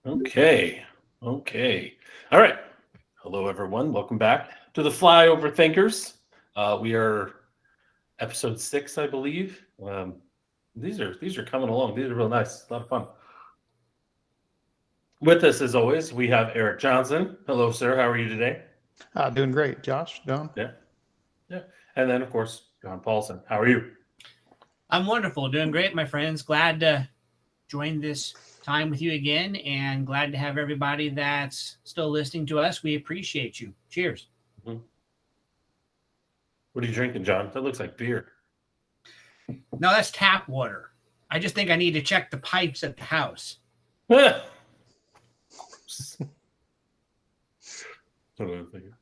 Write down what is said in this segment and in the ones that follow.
Okay. Okay. All right. Hello, everyone. Welcome back to the FlyOverThinkers. We are episode 6, I believe. These are coming along. These are real nice. A lot of fun. With us, as always, we have Eric Johnson. Hello, sir. How are you today? Doing great, Josh, John. Yeah. Yeah. And then, of course, John Paulson. How are you? I'm wonderful, doing great, my friends. Glad to join this time with you again, and glad to have everybody that's still listening to us. We appreciate you. Cheers. Mhm. What are you drinking, John? That looks like beer. No, that's tap water. I just think I need to check the pipes at the house. Yeah. What am I thinking?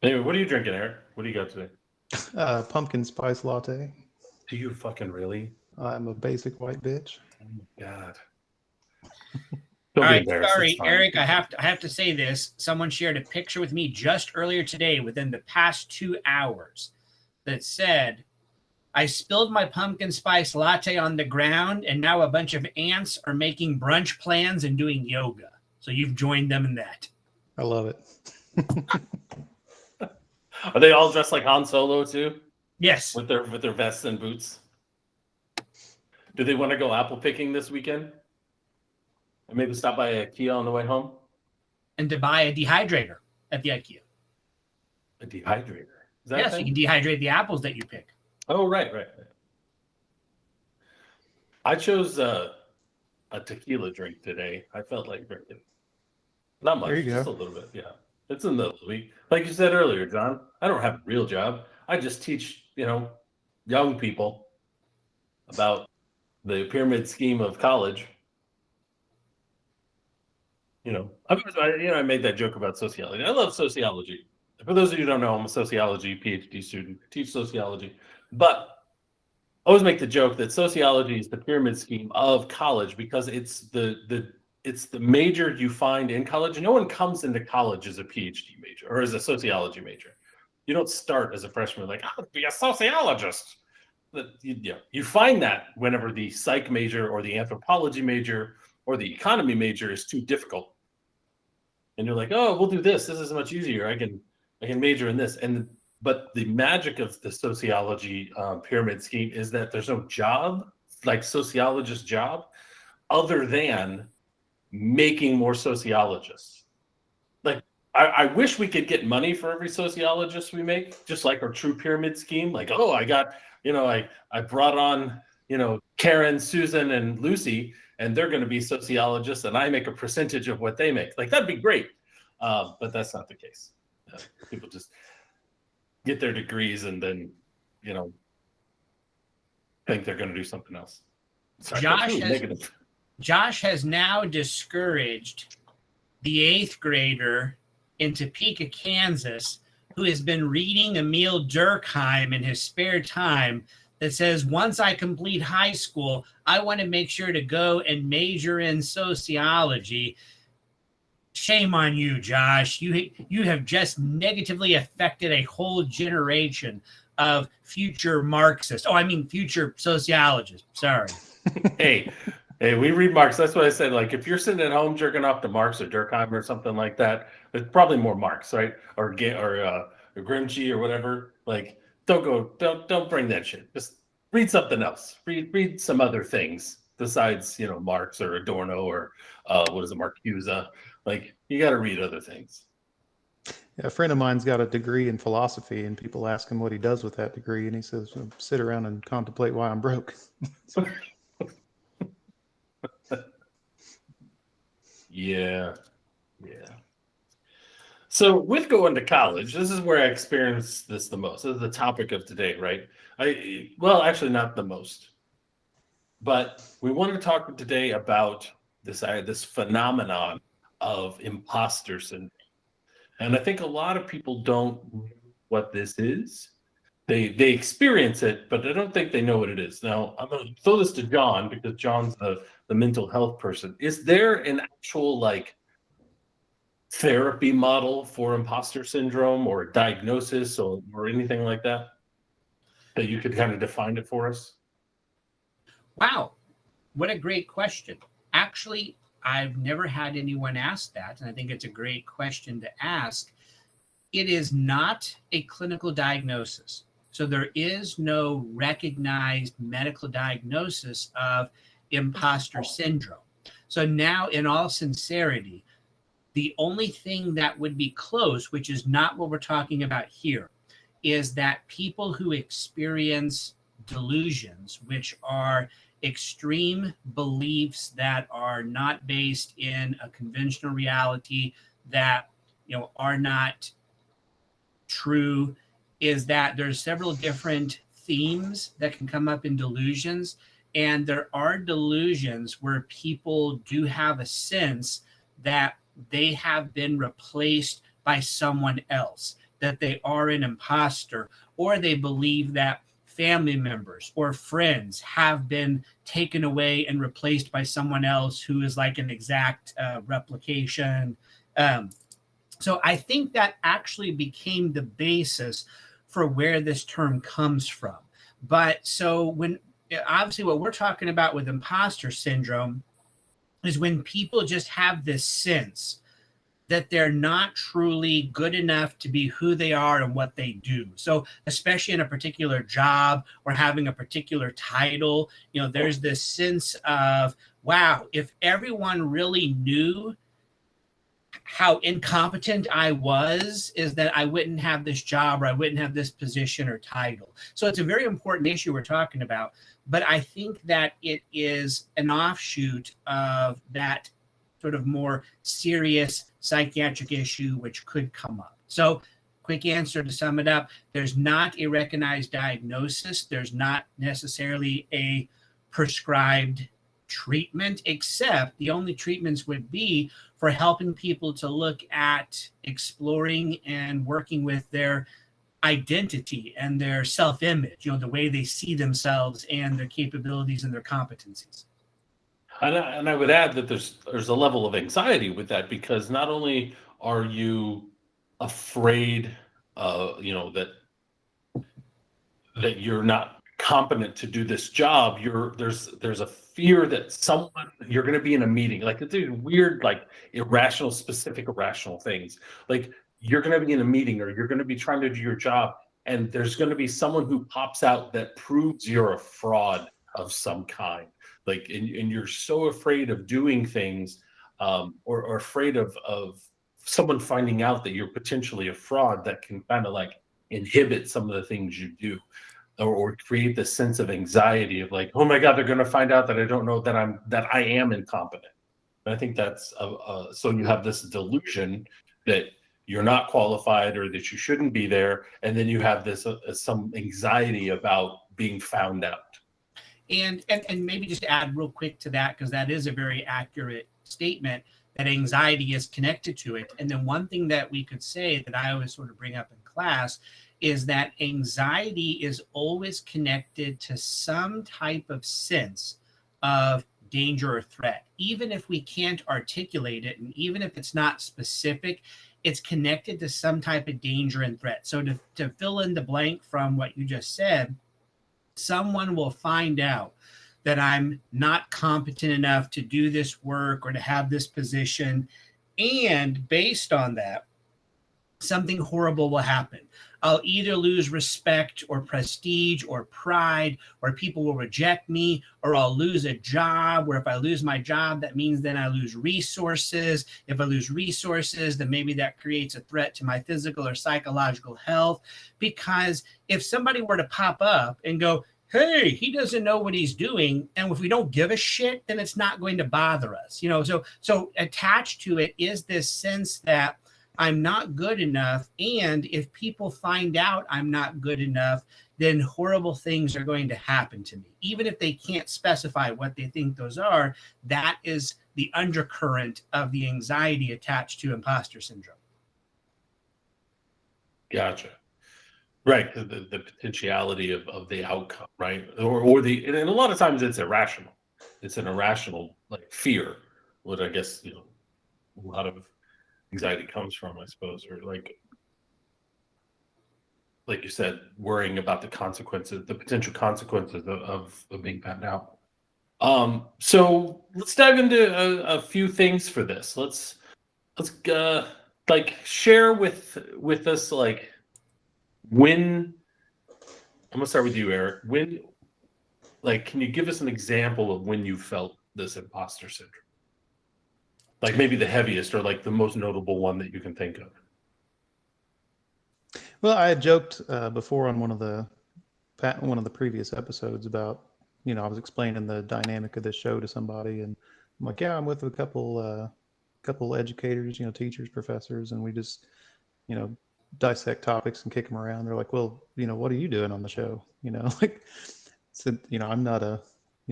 Anyway, what are you drinking, Eric? What do you got today? Pumpkin spice latte. Do you fucking really? I'm a basic white bitch. Oh my god. All Don't be right, embarrassed. sorry, It's fine. Eric. I have to say this. Someone shared a picture with me just earlier today, within the past 2 hours, that said, "I spilled my pumpkin spice latte on the ground, and now a bunch of ants are making brunch plans and doing yoga." So you've joined them in that. I love it. Are they all dressed like Han Solo too? Yes. With their vests and boots? Do they want to go apple picking this weekend? And maybe stop by IKEA on the way home? And to buy a dehydrator at the IKEA. A dehydrator. Is that a Yes, you thing? can dehydrate the apples that you pick. Oh, right. I chose a tequila drink today. I felt like drinking. Not much, There you just go. a little bit. Yeah, it's in the middle of the week. Like you said earlier, John, I don't have a real job. I just teach, young people about the pyramid scheme of college. I made that joke about sociology. I love sociology. For those of you who don't know, I'm a sociology PhD student. I teach sociology, but I always make the joke that sociology is the pyramid scheme of college because it's the major you find in college. No one comes into college as a PhD major or as a sociology major. You don't start as a freshman like, I'll be a sociologist. You find that whenever the psych major or the anthropology major or the economy major is too difficult. And you're like, oh, we'll do this. This is much easier. I can major in this. But the magic of the sociology pyramid scheme is that there's no job, like sociologist job, other than making more sociologists. Like, I wish we could get money for every sociologist we make, just like our true pyramid scheme. Like, oh, I got, I brought on, Karen, Susan, and Lucy, and they're going to be sociologists, and I make a percentage of what they make. Like, that'd be great. But that's not the case. People just get their degrees and then, think they're going to do something else. Sorry, Josh has now discouraged the 8th grader in Topeka, Kansas, who has been reading Emil Durkheim in his spare time that says, once I complete high school, I want to make sure to go and major in sociology. Shame on you, Josh. You have just negatively affected a whole generation of future Marxists. Future sociologists. Sorry. Hey, we read Marx. That's what I said. Like, if you're sitting at home jerking off to Marx or Durkheim or something like that, it's probably more Marx, right? Or Grimsby or whatever. Like, don't bring that shit. Just read something else. Read some other things besides, Marx or Adorno or Marcuse. Like, you got to read other things. Yeah, a friend of mine's got a degree in philosophy, and people ask him what he does with that degree, and he says, sit around and contemplate why I'm broke. Yeah. So with going to college, this is where I experienced this the most. This is the topic of today, right? Actually not the most, but we want to talk today about this phenomenon of imposter syndrome. And I think a lot of people don't know what this is. They experience it, but I don't think they know what it is. Now, I'm going to throw this to John because John's the mental health person. Is there an actual therapy model for imposter syndrome or diagnosis or anything like that you could kind of define it for us? Wow. What a great question. actually, I've never had anyone ask that, and I think it's a great question to ask. It is not a clinical diagnosis. So there is no recognized medical diagnosis of imposter syndrome. So now, in all sincerity, the only thing that would be close, which is not what we're talking about here, is that people who experience delusions, which are extreme beliefs that are not based in a conventional reality, that are not true, is that there's several different themes that can come up in delusions. And there are delusions where people do have a sense that they have been replaced by someone else, that they are an imposter, or they believe that family members or friends have been taken away and replaced by someone else who is like an exact replication. So I think that actually became the basis for where this term comes from. But so when obviously what we're talking about with imposter syndrome is when people just have this sense that they're not truly good enough to be who they are and what they do. So especially in a particular job or having a particular title, there's this sense of, wow, if everyone really knew how incompetent I was, is that I wouldn't have this job or I wouldn't have this position or title. So it's a very important issue we're talking about. But I think that it is an offshoot of that sort of more serious psychiatric issue which could come up. So quick answer to sum it up, there's not a recognized diagnosis. There's not necessarily a prescribed treatment, except the only treatments would be for helping people to look at exploring and working with their identity and their self-image, the way they see themselves and their capabilities and their competencies. And I would add that there's a level of anxiety with that, because not only are you afraid, that you're not competent to do this job, there's a fear that you're going to be in a meeting, like it's weird, like irrational, specific irrational things. Like you're going to be in a meeting or you're going to be trying to do your job, and there's going to be someone who pops out that proves you're a fraud of some kind. Like, and you're so afraid of doing things, or afraid of someone finding out that you're potentially a fraud, that can kind of like inhibit some of the things you do, or create this sense of anxiety of like, oh my God, they're going to find out that I don't know that I am incompetent. And I think that's so you have this delusion that you're not qualified or that you shouldn't be there, and then you have this some anxiety about being found out. And maybe just to add real quick to that, because that is a very accurate statement, that anxiety is connected to it. And then one thing that we could say that I always sort of bring up in class is that anxiety is always connected to some type of sense of danger or threat. Even if we can't articulate it, and even if it's not specific, it's connected to some type of danger and threat. So to fill in the blank from what you just said, someone will find out that I'm not competent enough to do this work or to have this position. And based on that, something horrible will happen. I'll either lose respect or prestige or pride, or people will reject me, or I'll lose a job, where if I lose my job, that means then I lose resources. If I lose resources, then maybe that creates a threat to my physical or psychological health. Because if somebody were to pop up and go, hey, he doesn't know what he's doing, and if we don't give a shit, then it's not going to bother us. So attached to it is this sense that I'm not good enough. And if people find out I'm not good enough, then horrible things are going to happen to me. Even if they can't specify what they think those are, that is the undercurrent of the anxiety attached to imposter syndrome. Gotcha. Right. The potentiality of the outcome, right? And a lot of times it's irrational. It's an irrational like fear, what I guess, a lot of anxiety comes from, I suppose, or like you said, worrying about the consequences, the potential consequences of being found out. So let's dive into a few things for this. Let's like share with us like when. I'm gonna start with you, Eric. When, like, can you give us an example of when you felt this imposter syndrome? Like maybe the heaviest or like the most notable one that you can think of. Well, I had joked before on one of the previous episodes about, I was explaining the dynamic of this show to somebody, and I'm like, yeah, I'm with a couple educators, teachers, professors, and we just, you know, dissect topics and kick them around. They're like, well, what are you doing on the show? Like, so, I'm not I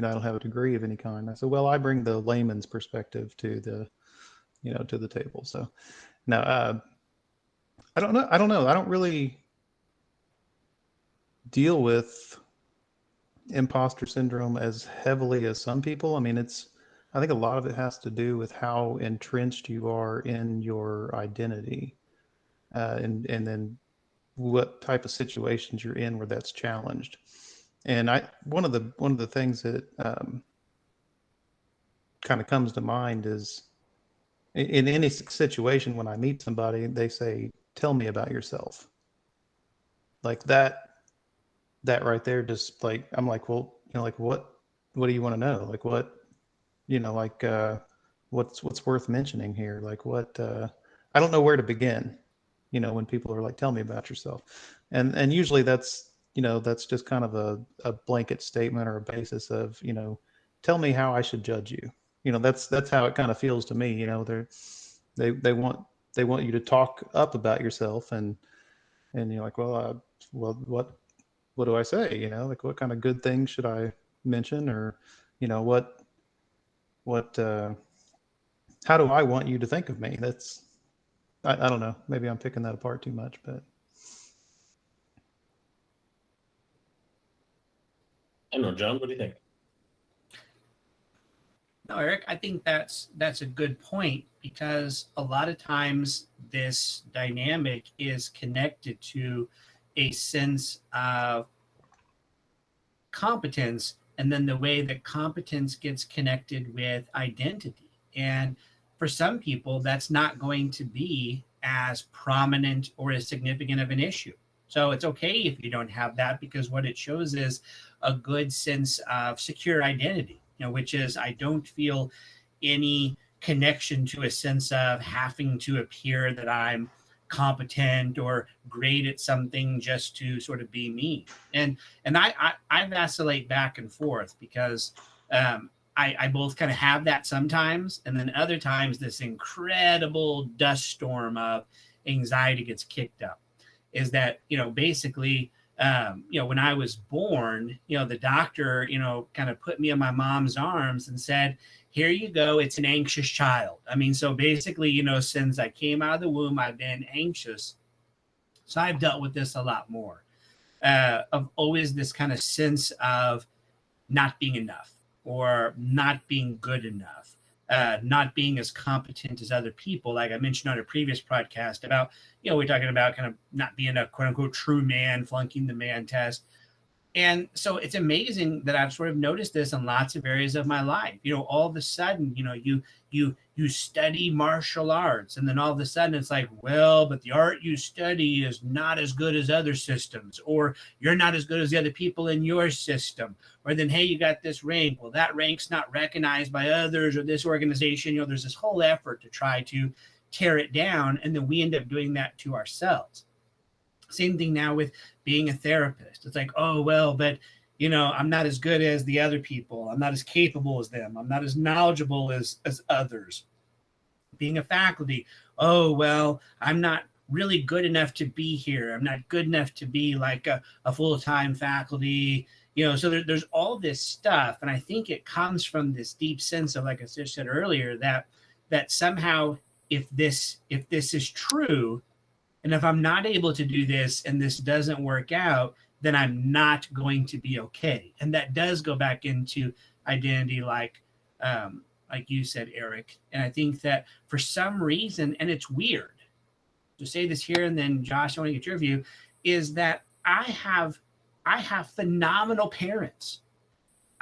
don't have a degree of any kind. I said, well, I bring the layman's perspective to the table. So now, I don't know. I don't really deal with imposter syndrome as heavily as some people. I mean, I think a lot of it has to do with how entrenched you are in your identity, and then what type of situations you're in where that's challenged. And one of the things that kind of comes to mind is in any situation when I meet somebody, they say, "Tell me about yourself." Like that right there, just like I'm like, well, like what do you want to know? Like what, like what's worth mentioning here? Like what I don't know where to begin, when people are like, tell me about yourself. And usually that's just kind of a blanket statement or a basis of, tell me how I should judge you. That's how it kind of feels to me. They want you to talk up about yourself, and you're like, well, what do I say? Like what kind of good things should I mention, or what how do I want you to think of me? That's I don't know. Maybe I'm picking that apart too much, but I don't know, John. What do you think? No, Eric, I think that's a good point, because a lot of times this dynamic is connected to a sense of competence, and then the way that competence gets connected with identity. And for some people, that's not going to be as prominent or as significant of an issue. So it's okay if you don't have that, because what it shows is a good sense of secure identity, which is, I don't feel any connection to a sense of having to appear that I'm competent or great at something just to sort of be me. And I vacillate back and forth, because I both kind of have that sometimes, and then other times this incredible dust storm of anxiety gets kicked up. Is that, basically, when I was born, the doctor, kind of put me in my mom's arms and said, here you go, it's an anxious child. I mean, so basically, since I came out of the womb, I've been anxious. So I've dealt with this a lot more, of always this kind of sense of not being enough, or not being good enough, not being as competent as other people. Like I mentioned on a previous podcast about, we're talking about kind of not being a quote unquote true man, flunking the man test. And so it's amazing that I've sort of noticed this in lots of areas of my life. All of a sudden, you study martial arts, and then all of a sudden it's like, well, but the art you study is not as good as other systems, or you're not as good as the other people in your system. Or then, hey, you got this rank. Well, that rank's not recognized by others or this organization. There's this whole effort to try to tear it down, and then we end up doing that to ourselves. Same thing now with being a therapist. It's like, oh, well, but, I'm not as good as the other people. I'm not as capable as them. I'm not as knowledgeable as others. Being a faculty, oh, well, I'm not really good enough to be here. I'm not good enough to be like a full-time faculty. So there's all this stuff. And I think it comes from this deep sense of, like I just said earlier, that somehow if this is true, and if I'm not able to do this and this doesn't work out, then I'm not going to be okay. And that does go back into identity, like you said, Eric. And I think that for some reason, and it's weird to say this here, and then Josh, I want to get your view, is that I have phenomenal parents.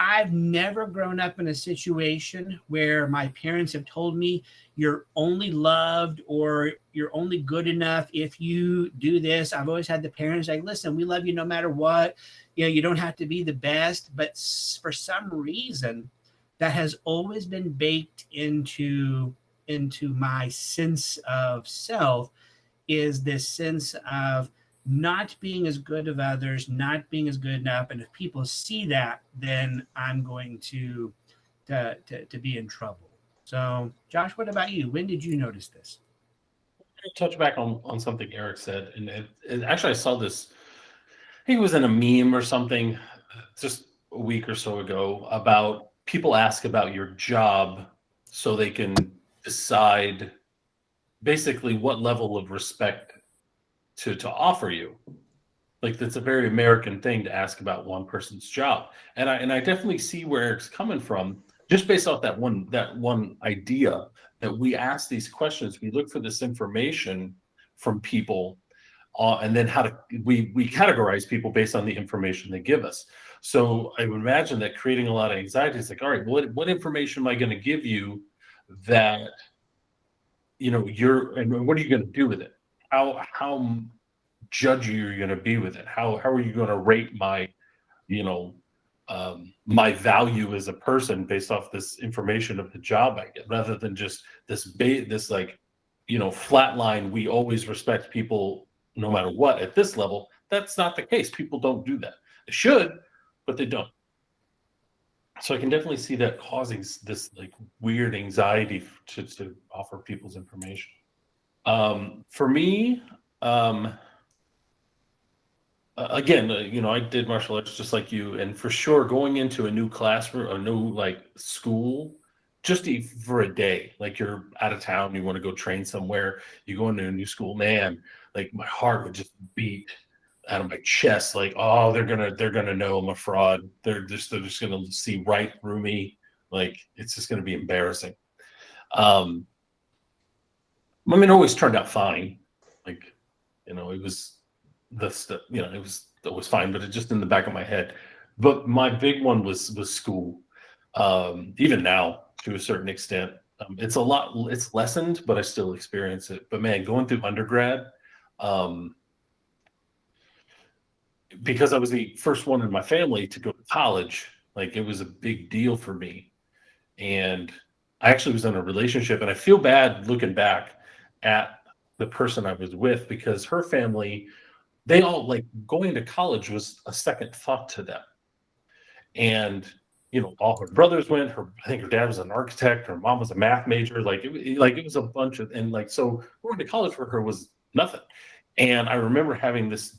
I've never grown up in a situation where my parents have told me you're only loved or you're only good enough if you do this. I've always had the parents like, listen, we love you no matter what. You know, you don't have to be the best. But for some reason, that has always been baked into my sense of self, is this sense of not being as good of others, not being as good enough. And if people see that, then I'm going to be in trouble. So, Josh, what about you? When did you notice this? Touch back on something Eric said, and actually I saw this. I think it was in a meme or something, just a week or so ago, about people ask about your job so they can decide basically what level of respect to offer you. Like, that's a very American thing to ask about one person's job, and I definitely see where Eric's coming from, just based off that one idea that we ask these questions, we look for this information from people, and then we categorize people based on the information they give us. So I would imagine that creating a lot of anxiety. It's like, all right, what information am I going to give you that and what are you going to do with it? How judgy are you going to be with it? How are you going to rate my my value as a person based off this information of the job I get, rather than just this like flat line, we always respect people no matter what at this level. That's not the case. People don't do that. They should, but they don't. So I can definitely see that causing this like weird anxiety to offer people's information. For me, again, I did martial arts just like you, and for sure, going into a new classroom, a new like school, just for a day, like you're out of town, you want to go train somewhere, you go into a new school, man, like my heart would just beat out of my chest, like, oh, they're gonna know I'm a fraud. They're just gonna see right through me. Like, it's just gonna be embarrassing. I mean, it always turned out fine. Like, it was it was fine, but it just in the back of my head. But my big one was school. Even now, to a certain extent, it's lessened, but I still experience it. But man, going through undergrad, because I was the first one in my family to go to college, like, it was a big deal for me. And I actually was in a relationship, and I feel bad looking back at the person I was with, because her family, they all, like, going to college was a second thought to them. And all her brothers went. I think her dad was an architect. Her mom was a math major. Like, it was a bunch of, and like, so going to college for her was nothing. And I remember having this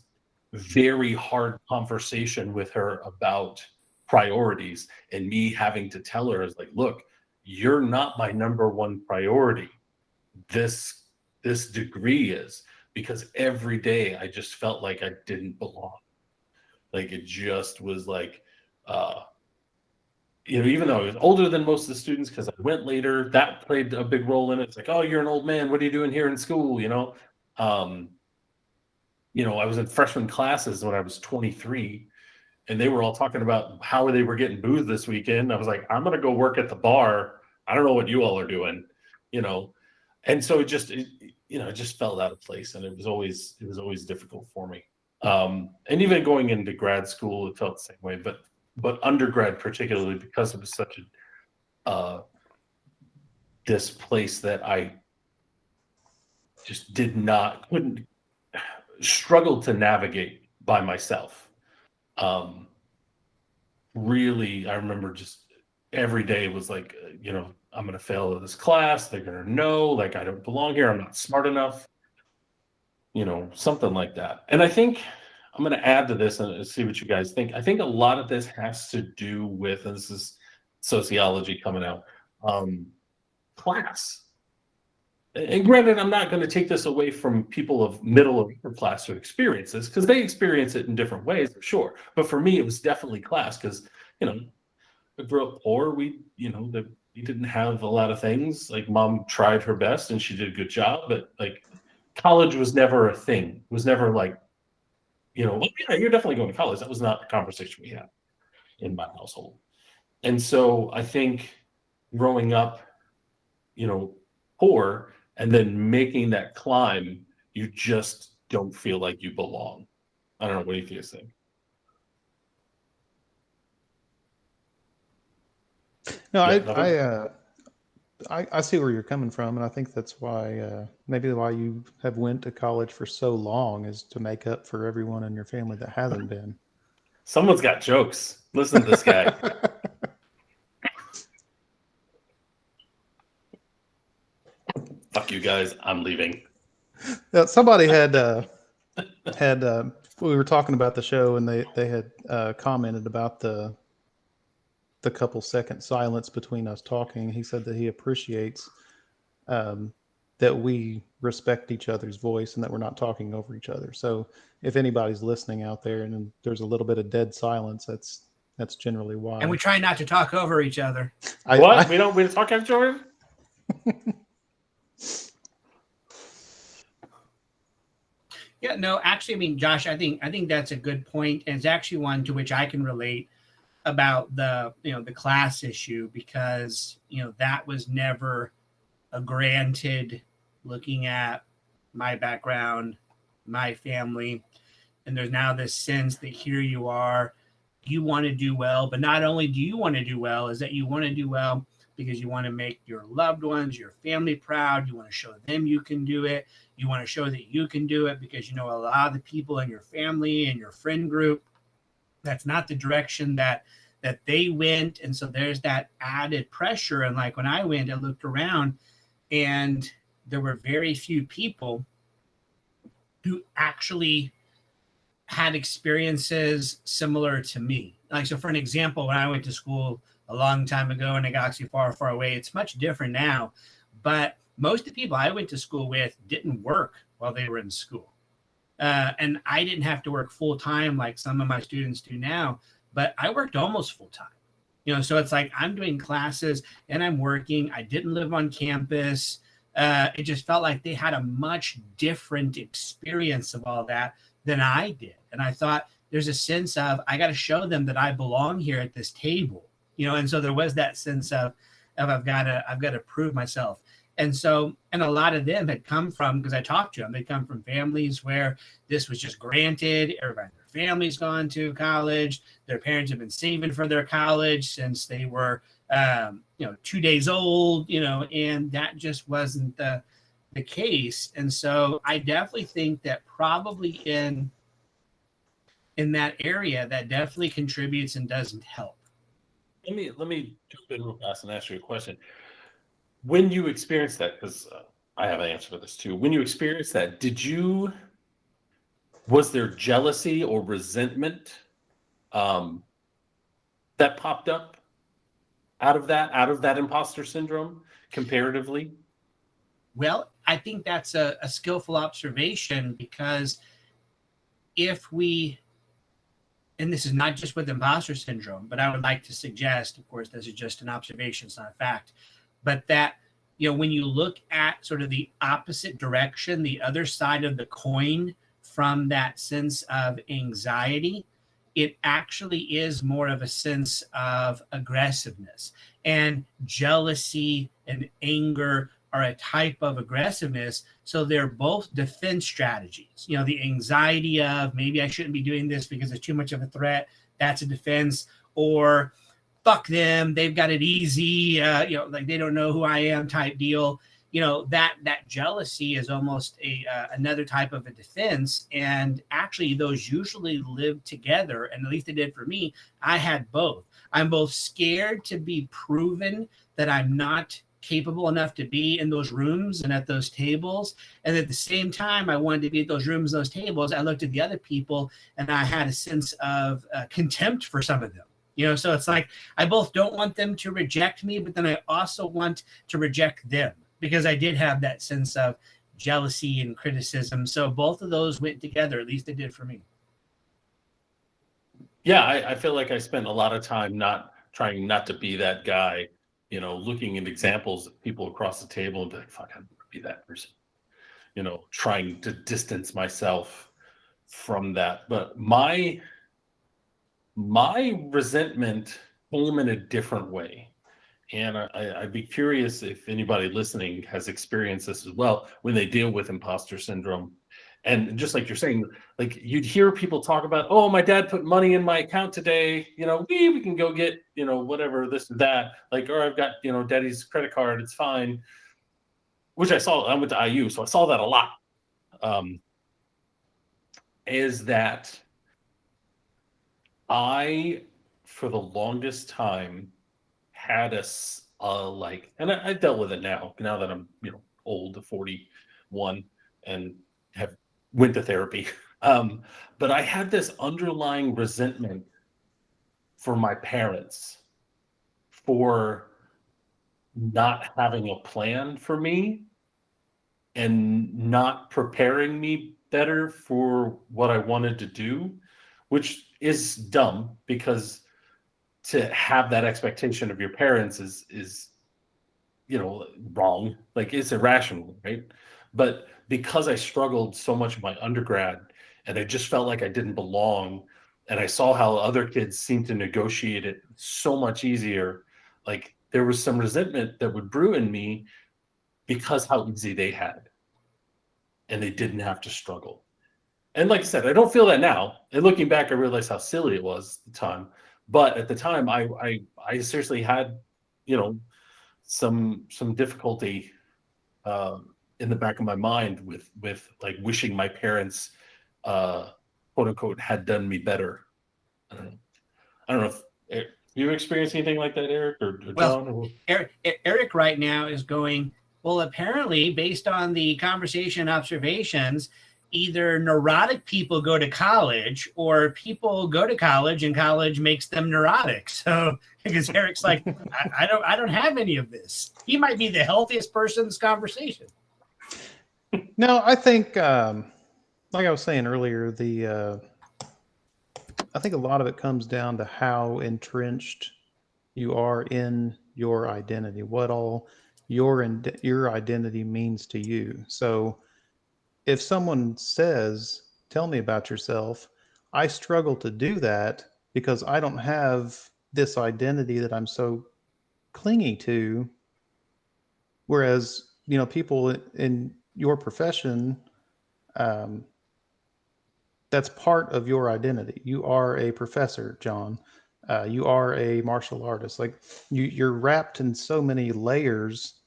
very hard conversation with her about priorities, and me having to tell her, is like, look, you're not my number one priority. This degree is, because every day I just felt like I didn't belong. Like, it just was like, even though I was older than most of the students, because I went later, that played a big role in it. It's like, oh, you're an old man. What are you doing here in school? I was in freshman classes when I was 23, and they were all talking about how they were getting booze this weekend. I was like, I'm going to go work at the bar. I don't know what you all are doing, And so it just felt out of place, and it was always difficult for me. And even going into grad school, it felt the same way, but undergrad particularly, because it was such this place that I just couldn't struggle to navigate by myself. Really, I remember just every day was like, I'm going to fail this class. They're going to know, like, I don't belong here. I'm not smart enough, something like that. And I think I'm going to add to this and see what you guys think. I think a lot of this has to do with, and this is sociology coming out, class. And granted, I'm not going to take this away from people of middle or upper class who experience this, because they experience it in different ways, for sure. But for me, it was definitely class, because, I grew up poor. We didn't have a lot of things. Like, mom tried her best and she did a good job, but like, college was never a thing. It was never like, well, yeah, you're definitely going to college. That was not the conversation we had in my household. And so I think growing up, poor and then making that climb, you just don't feel like you belong. I don't know. What do you think? No, Yeah, nothing? I see where you're coming from, and I think that's why maybe why you have went to college for so long is to make up for everyone in your family that hasn't been. Someone's got jokes. Listen to this guy. Fuck you guys. I'm leaving. Now, somebody had we were talking about the show, and they had commented about the couple second silence between us talking. He said that he appreciates that we respect each other's voice and that we're not talking over each other. So if anybody's listening out there and there's a little bit of dead silence, that's generally why. And we try not to talk over each other. What? We don't talk after Jordan? Yeah, no, actually, I mean, Josh, I think that's a good point, and it's actually one to which I can relate about the class issue, because that was never a granted, looking at my background, my family, and there's now this sense that here you are, you want to do well, but not only do you want to do well, is that you want to do well because you want to make your loved ones, your family proud. You want to show them you can do it. You want to show that you can do it because a lot of the people in your family and your friend group, that's not the direction that they went. And so there's that added pressure. And like when I went, I looked around and there were very few people who actually had experiences similar to me. Like, so for an example, when I went to school a long time ago in a galaxy far, far away, it's much different now. But most of the people I went to school with didn't work while they were in school. And I didn't have to work full time like some of my students do now, but I worked almost full time. So it's like I'm doing classes and I'm working. I didn't live on campus. It just felt like they had a much different experience of all that than I did. And I thought there's a sense of, I got to show them that I belong here at this table, and so there was that sense of I've got to prove myself. And so, and a lot of them had come from, because I talked to them, they come from families where this was just granted. Everybody in their family's gone to college. Their parents have been saving for their college since they were, 2 days old, and that just wasn't the case. And so I definitely think that probably in that area, that definitely contributes and doesn't help. Let me jump in real fast and ask you a question. When you experienced that, because I have an answer for this too. When you experienced that, was there jealousy or resentment that popped up out of that imposter syndrome comparatively? Well, I think that's a skillful observation, because if we, and this is not just with imposter syndrome, but I would like to suggest, of course, this is just an observation, it's not a fact, but that, when you look at sort of the opposite direction, the other side of the coin from that sense of anxiety, it actually is more of a sense of aggressiveness. And jealousy and anger are a type of aggressiveness. So they're both defense strategies. The anxiety of maybe I shouldn't be doing this because it's too much of a threat. That's a defense. Or fuck them, they've got it easy. Like they don't know who I am type deal. That jealousy is almost another type of a defense. And actually those usually live together. And at least they did for me. I had both. I'm both scared to be proven that I'm not capable enough to be in those rooms and at those tables. And at the same time, I wanted to be at those rooms, those tables. I looked at the other people and I had a sense of contempt for some of them. So it's like, I both don't want them to reject me, but then I also want to reject them, because I did have that sense of jealousy and criticism. So both of those went together, at least it did for me. Yeah, I feel like I spent a lot of time trying not to be that guy, looking at examples of people across the table and be like, fuck, I don't want to be that person. Trying to distance myself from that. But my resentment came in a different way. And I'd be curious if anybody listening has experienced this as well when they deal with imposter syndrome. And just like you're saying, like you'd hear people talk about, oh, my dad put money in my account today. We can go get, whatever, this or that. Like, or I've got, daddy's credit card. It's fine. Which I went to IU, so I saw that a lot. Is that I, for the longest time, had and I dealt with it now that I'm, old, 41, and have went to therapy. But I had this underlying resentment for my parents for not having a plan for me and not preparing me better for what I wanted to do, which is dumb because to have that expectation of your parents is wrong. Like, it's irrational, right? But because I struggled so much in my undergrad and I just felt like I didn't belong, and I saw how other kids seemed to negotiate it so much easier, like there was some resentment that would brew in me because how easy they had and they didn't have to struggle. And like I said, I don't feel that now. And looking back, I realized how silly it was at the time. But at the time, I seriously had, some difficulty in the back of my mind with like wishing my parents, quote unquote, had done me better. I don't know if you experienced anything like that, Eric or John. Well, Eric right now is going, well, apparently, based on the conversation observations, either neurotic people go to college or people go to college and college makes them neurotic. So because Eric's like, I don't have any of this. He might be the healthiest person in this conversation. No, I think, like I was saying earlier, I think a lot of it comes down to how entrenched you are in your identity, what all your identity means to you. So if someone says, tell me about yourself, I struggle to do that because I don't have this identity that I'm so clingy to. Whereas, people in your profession, that's part of your identity. You are a professor, John. You are a martial artist. Like you're wrapped in so many layers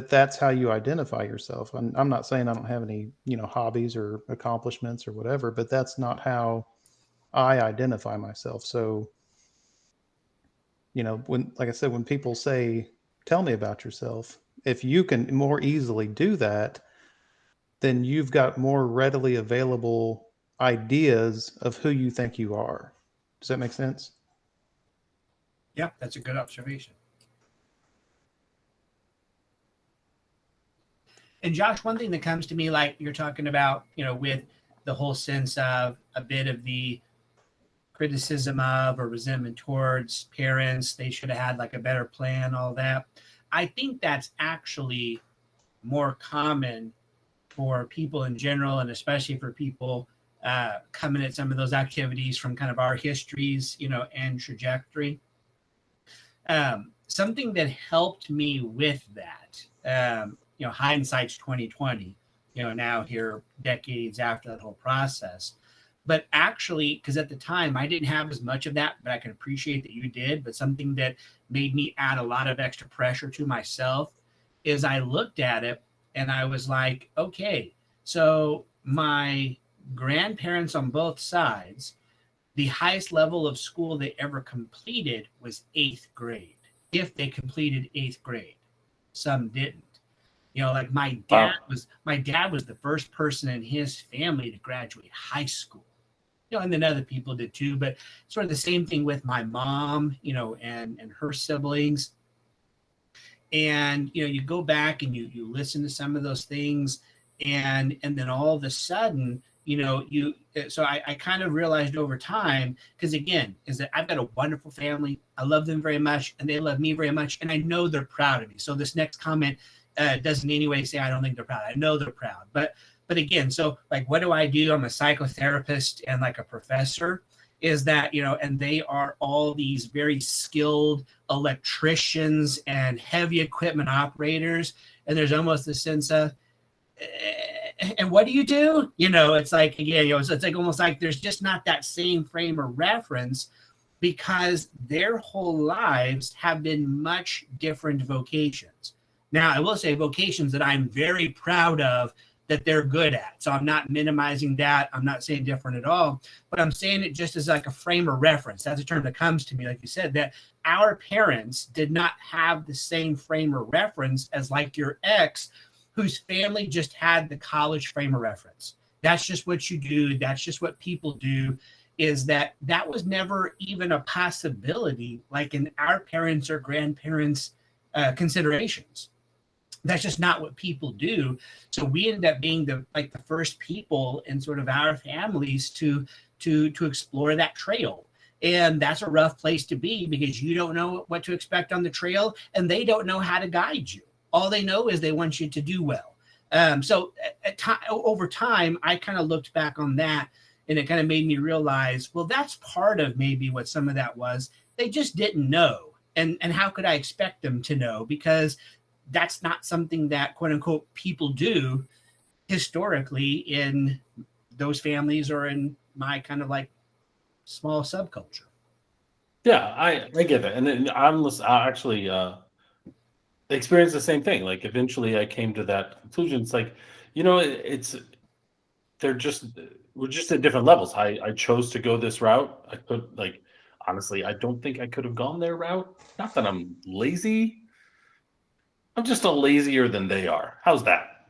that's how you identify yourself. I'm not saying I don't have any, hobbies or accomplishments or whatever, but that's not how I identify myself. So, like I said, when people say, tell me about yourself, if you can more easily do that, then you've got more readily available ideas of who you think you are. Does that make sense? Yeah, that's a good observation. And Josh, one thing that comes to me, like you're talking about, with the whole sense of a bit of the criticism of or resentment towards parents, they should have had like a better plan, all that. I think that's actually more common for people in general, and especially for people coming at some of those activities from kind of our histories, and trajectory. Something that helped me with that, hindsight's 2020, now here decades after that whole process. But actually, because at the time I didn't have as much of that, but I can appreciate that you did. But something that made me add a lot of extra pressure to myself is I looked at it and I was like, okay, so my grandparents on both sides, the highest level of school they ever completed was 8th grade, if they completed 8th grade. Some didn't. Like my dad was the first person in his family to graduate high school. And then other people did too, but sort of the same thing with my mom, and her siblings. And, you go back and you listen to some of those things, and then all of a sudden, so I kind of realized over time, because again, is that I've got a wonderful family. I love them very much and they love me very much. And I know they're proud of me. So this next comment doesn't in any way say I don't think they're proud. I know they're proud. But again, so like, what do? I'm a psychotherapist and like a professor. is that, and they are all these very skilled electricians and heavy equipment operators. And there's almost a sense of, and what do? It's like, again, it's like almost like there's just not that same frame of reference, because their whole lives have been much different vocations. Now, I will say vocations that I'm very proud of that they're good at. So I'm not minimizing that. I'm not saying different at all, but I'm saying it just as like a frame of reference. That's a term that comes to me, like you said, that our parents did not have the same frame of reference as like your ex, whose family just had the college frame of reference. That's just what you do. That's just what people do. Is that was never even a possibility, like in our parents' or grandparents' considerations. That's just not what people do. So we ended up being the first people in sort of our families to explore that trail. And that's a rough place to be, because you don't know what to expect on the trail, and they don't know how to guide you. All they know is they want you to do well. So over time, I kind of looked back on that, and it kind of made me realize, well, that's part of maybe what some of that was. They just didn't know. And how could I expect them to know? Because that's not something that, quote unquote, people do historically in those families or in my kind of like small subculture. Yeah, I get it. And then I actually experienced the same thing. Like eventually I came to that conclusion. It's like, we're just at different levels. I chose to go this route. I could, like, honestly, I don't think I could have gone their route. Not that I'm lazy. I'm just a lazier than they are. How's that?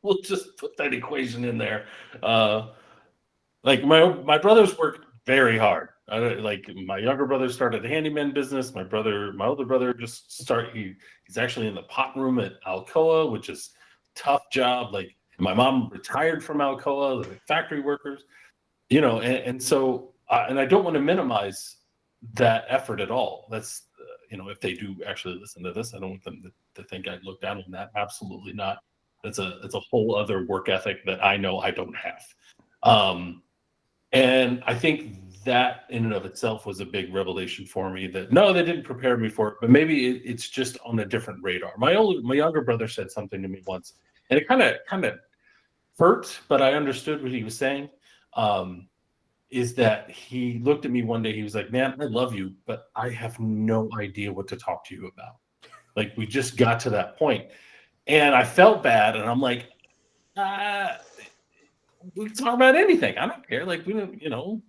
We'll just put that equation in there. Like my brothers work very hard. Like my younger brother started a handyman business. My older brother he's actually in the pot room at Alcoa, which is a tough job. Like my mom retired from Alcoa, the factory workers, and so and I don't want to minimize that effort at all. That's if they do actually listen to this, I don't want them to think I'd look down on that. Absolutely not. It's a whole other work ethic that I know I don't have. And I think that in and of itself was a big revelation for me, that no, they didn't prepare me for it, but maybe it's just on a different radar. My younger brother said something to me once, and it kind of hurt, but I understood what he was saying. Is that he looked at me one day, he was like, "Man, I love you, but I have no idea what to talk to you about." Like, we just got to that point. And I felt bad, and I'm like, we can talk about anything. I don't care. Like, we don't,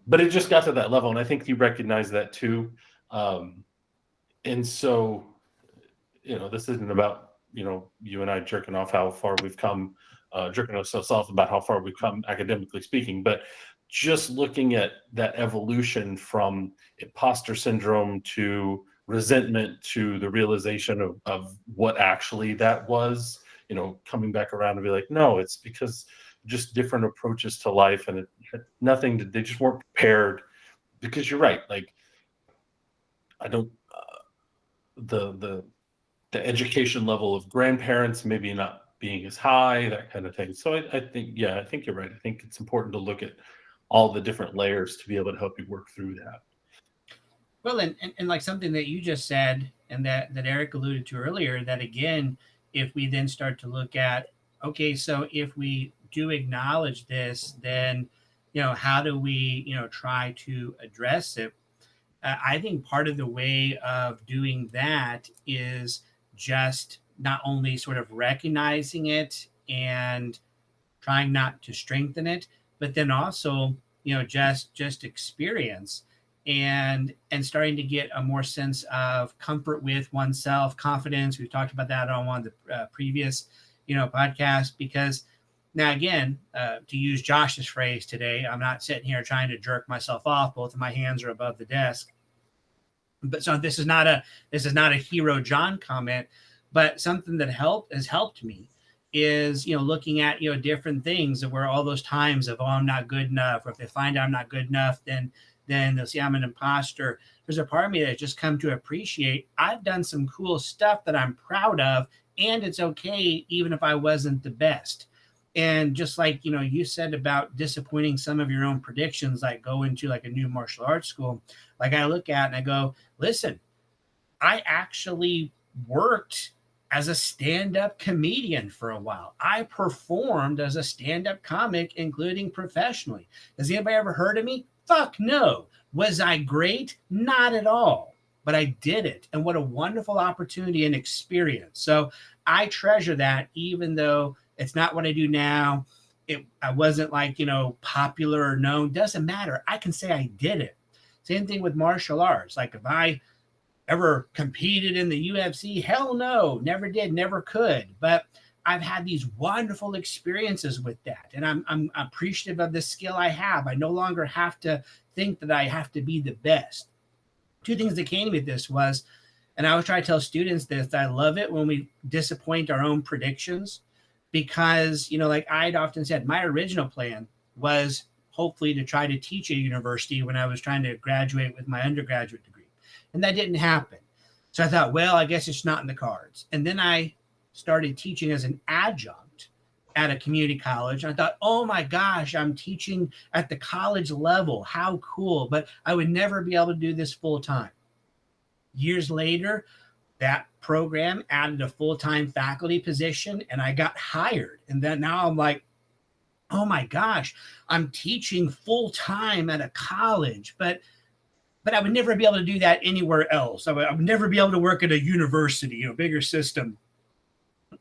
but it just got to that level. And I think he recognized that too. And so, this isn't about, you and I jerking off how far we've come, jerking ourselves off about how far we've come academically speaking, but just looking at that evolution from imposter syndrome to resentment to the realization of what actually that was, coming back around and be like, no, it's because just different approaches to life, and it had nothing to, they just weren't prepared. Because you're right, like, I don't, the education level of grandparents maybe not being as high, that kind of thing. So I think you're right. I think it's important to look at all the different layers to be able to help you work through that. Well, and like something that you just said, and that Eric alluded to earlier, that again, if we then start to look at, okay, so if we do acknowledge this, then, how do we, try to address it? I think part of the way of doing that is just not only sort of recognizing it and trying not to strengthen it, but then also, just experience and starting to get a more sense of comfort with oneself, confidence. We've talked about that on one of the previous, podcasts, because now, again, to use Josh's phrase today, I'm not sitting here trying to jerk myself off. Both of my hands are above the desk. But so this is not a hero John comment, but something that has helped me is, looking at, different things that were all those times of, oh, I'm not good enough, or if they find out I'm not good enough, then they'll see I'm an imposter. There's a part of me that has just come to appreciate I've done some cool stuff that I'm proud of, and it's okay even if I wasn't the best. And just like, you said about disappointing some of your own predictions, like go into like a new martial arts school, like I look at and I go, listen, I actually worked as a stand-up comedian for a while. I performed as a stand-up comic, including professionally. Has anybody ever heard of me? Fuck no. Was I great? Not at all. But I did it. And what a wonderful opportunity and experience. So I treasure that, even though it's not what I do now. I wasn't like, popular or known. Doesn't matter. I can say I did it. Same thing with martial arts. Like if I ever competed in the UFC? Hell no, never did, never could. But I've had these wonderful experiences with that. And I'm appreciative of the skill I have. I no longer have to think that I have to be the best. Two things that came to me with this was, and I always try to tell students this, I love it when we disappoint our own predictions, because, like I'd often said, my original plan was hopefully to try to teach at university when I was trying to graduate with my undergraduate degree. And that didn't happen. So I thought, well, I guess it's not in the cards. And then I started teaching as an adjunct at a community college. And I thought, oh my gosh, I'm teaching at the college level. How cool. But I would never be able to do this full time. Years later, that program added a full-time faculty position and I got hired. And then now I'm like, oh my gosh, I'm teaching full-time at a college, but I would never be able to do that anywhere else. I would never be able to work at a university, bigger system.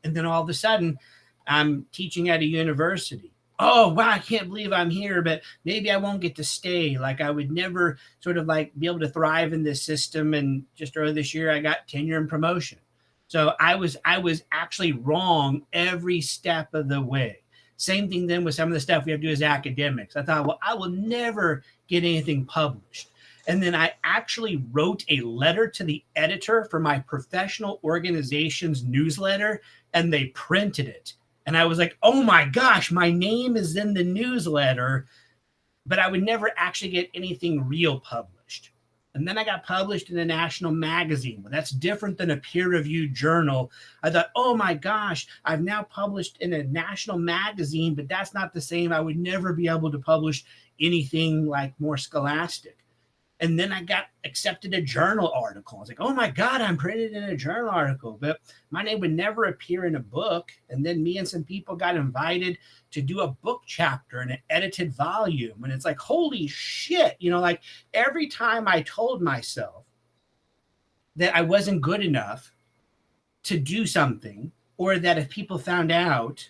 And then all of a sudden, I'm teaching at a university. Oh, wow, I can't believe I'm here, but maybe I won't get to stay. Like I would never sort of like be able to thrive in this system. And just earlier this year, I got tenure and promotion. So I was actually wrong every step of the way. Same thing then with some of the stuff we have to do as academics. I thought, well, I will never get anything published. And then I actually wrote a letter to the editor for my professional organization's newsletter, and they printed it. And I was like, oh my gosh, my name is in the newsletter, but I would never actually get anything real published. And then I got published in a national magazine. Well, that's different than a peer-reviewed journal. I thought, oh my gosh, I've now published in a national magazine, but that's not the same. I would never be able to publish anything like more scholastic. And then I got accepted a journal article. I was like, oh my God, I'm printed in a journal article. But my name would never appear in a book. And then me and some people got invited to do a book chapter in an edited volume. And it's like, holy shit. Like every time I told myself that I wasn't good enough to do something, or that if people found out,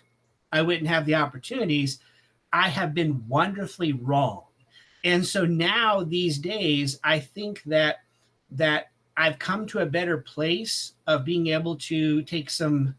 I wouldn't have the opportunities, I have been wonderfully wrong. And so now these days, I think that I've come to a better place of being able to take some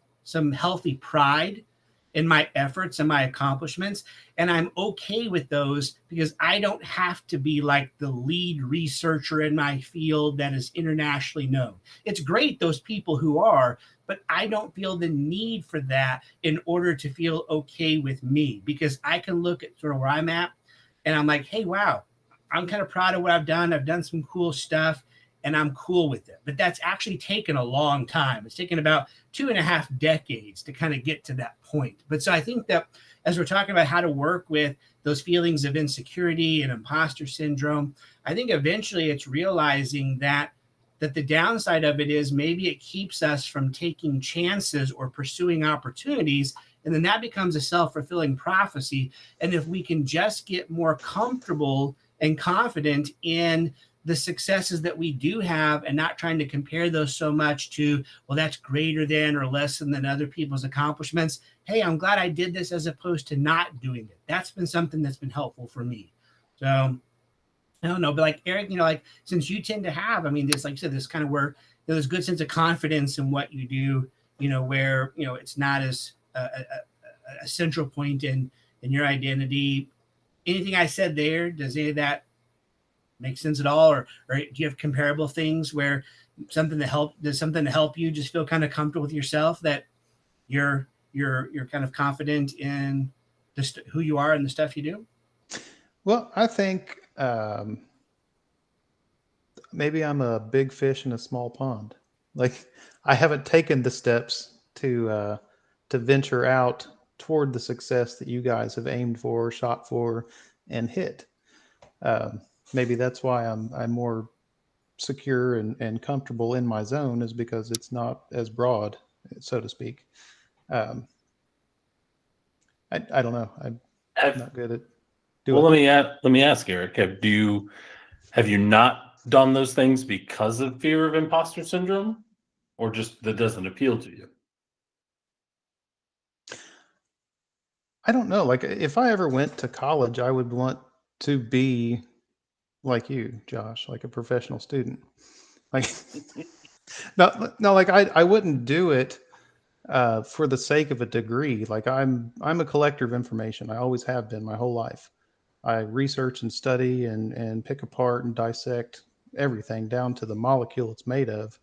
healthy pride in my efforts and my accomplishments. And I'm okay with those because I don't have to be like the lead researcher in my field that is internationally known. It's great, those people who are, but I don't feel the need for that in order to feel okay with me, because I can look at sort of where I'm at. And I'm like, hey, wow, I'm kind of proud of what I've done. I've done some cool stuff and I'm cool with it. But that's actually taken a long time. It's taken about 2.5 decades to kind of get to that point. But so I think that as we're talking about how to work with those feelings of insecurity and imposter syndrome, I think eventually it's realizing that the downside of it is maybe it keeps us from taking chances or pursuing opportunities. And then that becomes a self-fulfilling prophecy. And if we can just get more comfortable and confident in the successes that we do have and not trying to compare those so much to, well, that's greater than or less than other people's accomplishments. Hey, I'm glad I did this as opposed to not doing it. That's been something that's been helpful for me. So I don't know, but like Eric, like since you tend to have, this, like you said, this kind of where there's a good sense of confidence in what you do, where, it's not as a central point in your identity. Anything I said there, does any of that make sense at all? Or do you have comparable things where does something to help you just feel kind of comfortable with yourself, that you're kind of confident in who you are and the stuff you do? Well, I think maybe I'm a big fish in a small pond. Like I haven't taken the steps to venture out toward the success that you guys have aimed for, shot for, and hit. Maybe that's why I'm more secure and comfortable in my zone, is because it's not as broad, so to speak. I don't know. I'm not good at doing. Well, let me ask, Eric. Have you not done those things because of fear of imposter syndrome, or just that doesn't appeal to you? I don't know. Like, if I ever went to college, I would want to be like you, Josh, like a professional student. Like, no, like I wouldn't do it for the sake of a degree. Like, I'm a collector of information. I always have been my whole life. I research and study and pick apart and dissect everything down to the molecule it's made of.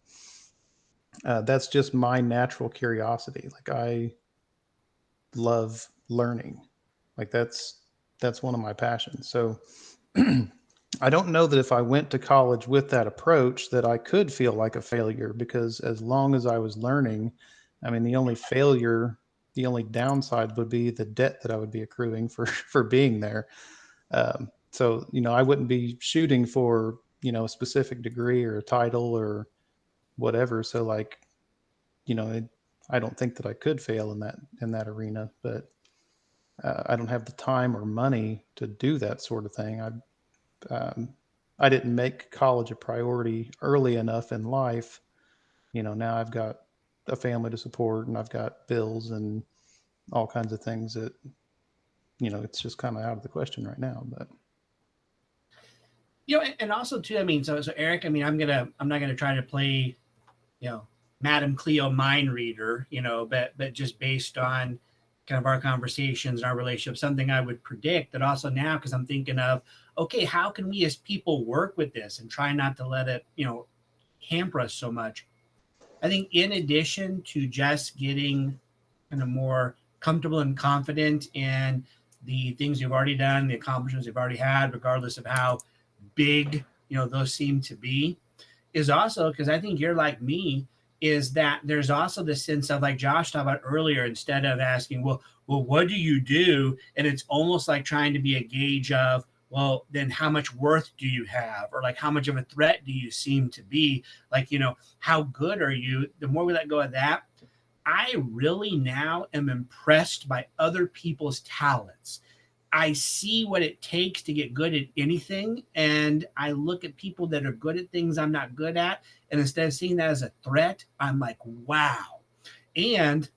That's just my natural curiosity. Like, I love learning. Like, that's one of my passions. So I don't know that if I went to college with that approach that I could feel like a failure, because as long as I was learning, I mean, the only downside would be the debt that I would be accruing for for being there. So, I wouldn't be shooting for, a specific degree or a title or whatever. So, like, I don't think that I could fail in that arena, but I don't have the time or money to do that sort of thing. I didn't make college a priority early enough in life. Now I've got a family to support and I've got bills and all kinds of things that, it's just kind of out of the question right now. But And also too, I mean, so Eric, I mean, I'm not gonna try to play, Madam Cleo mind reader, but just based on kind of our conversations and our relationship, something I would predict that also now, because I'm thinking of, okay, how can we as people work with this and try not to let it, hamper us so much? I think in addition to just getting kind of more comfortable and confident in the things you've already done, the accomplishments you've already had, regardless of how big, those seem to be, is also because I think you're like me, is that there's also the sense of, like Josh talked about earlier, instead of asking, well, what do you do? And it's almost like trying to be a gauge of, well, then how much worth do you have? Or like, how much of a threat do you seem to be? Like, how good are you? The more we let go of that, I really now am impressed by other people's talents. I see what it takes to get good at anything. And I look at people that are good at things I'm not good at. And instead of seeing that as a threat, I'm like, wow. And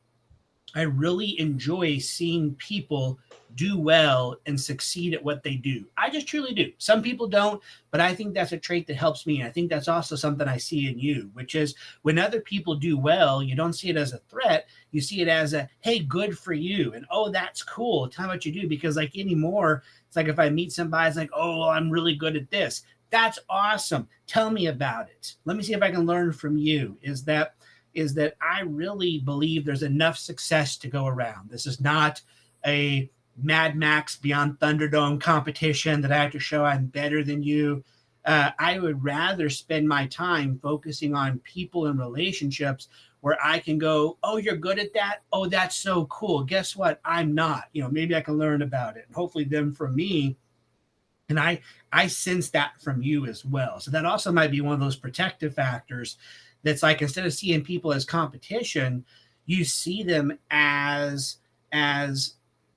I really enjoy seeing people do well and succeed at what they do. I just truly do. Some people don't, but I think that's a trait that helps me. And I think that's also something I see in you, which is when other people do well, you don't see it as a threat. You see it as a, hey, good for you. And, oh, that's cool. Tell me what you do. Because like anymore, it's like if I meet somebody, it's like, oh, well, I'm really good at this. That's awesome. Tell me about it. Let me see if I can learn from you. Is that I really believe there's enough success to go around. This is not a Mad Max Beyond Thunderdome competition that I have to show I'm better than you. I would rather spend my time focusing on people and relationships where I can go, oh, you're good at that? Oh, that's so cool. Guess what? I'm not. Maybe I can learn about it. And hopefully them from me. And I sense that from you as well. So that also might be one of those protective factors that's like, instead of seeing people as competition, you see them as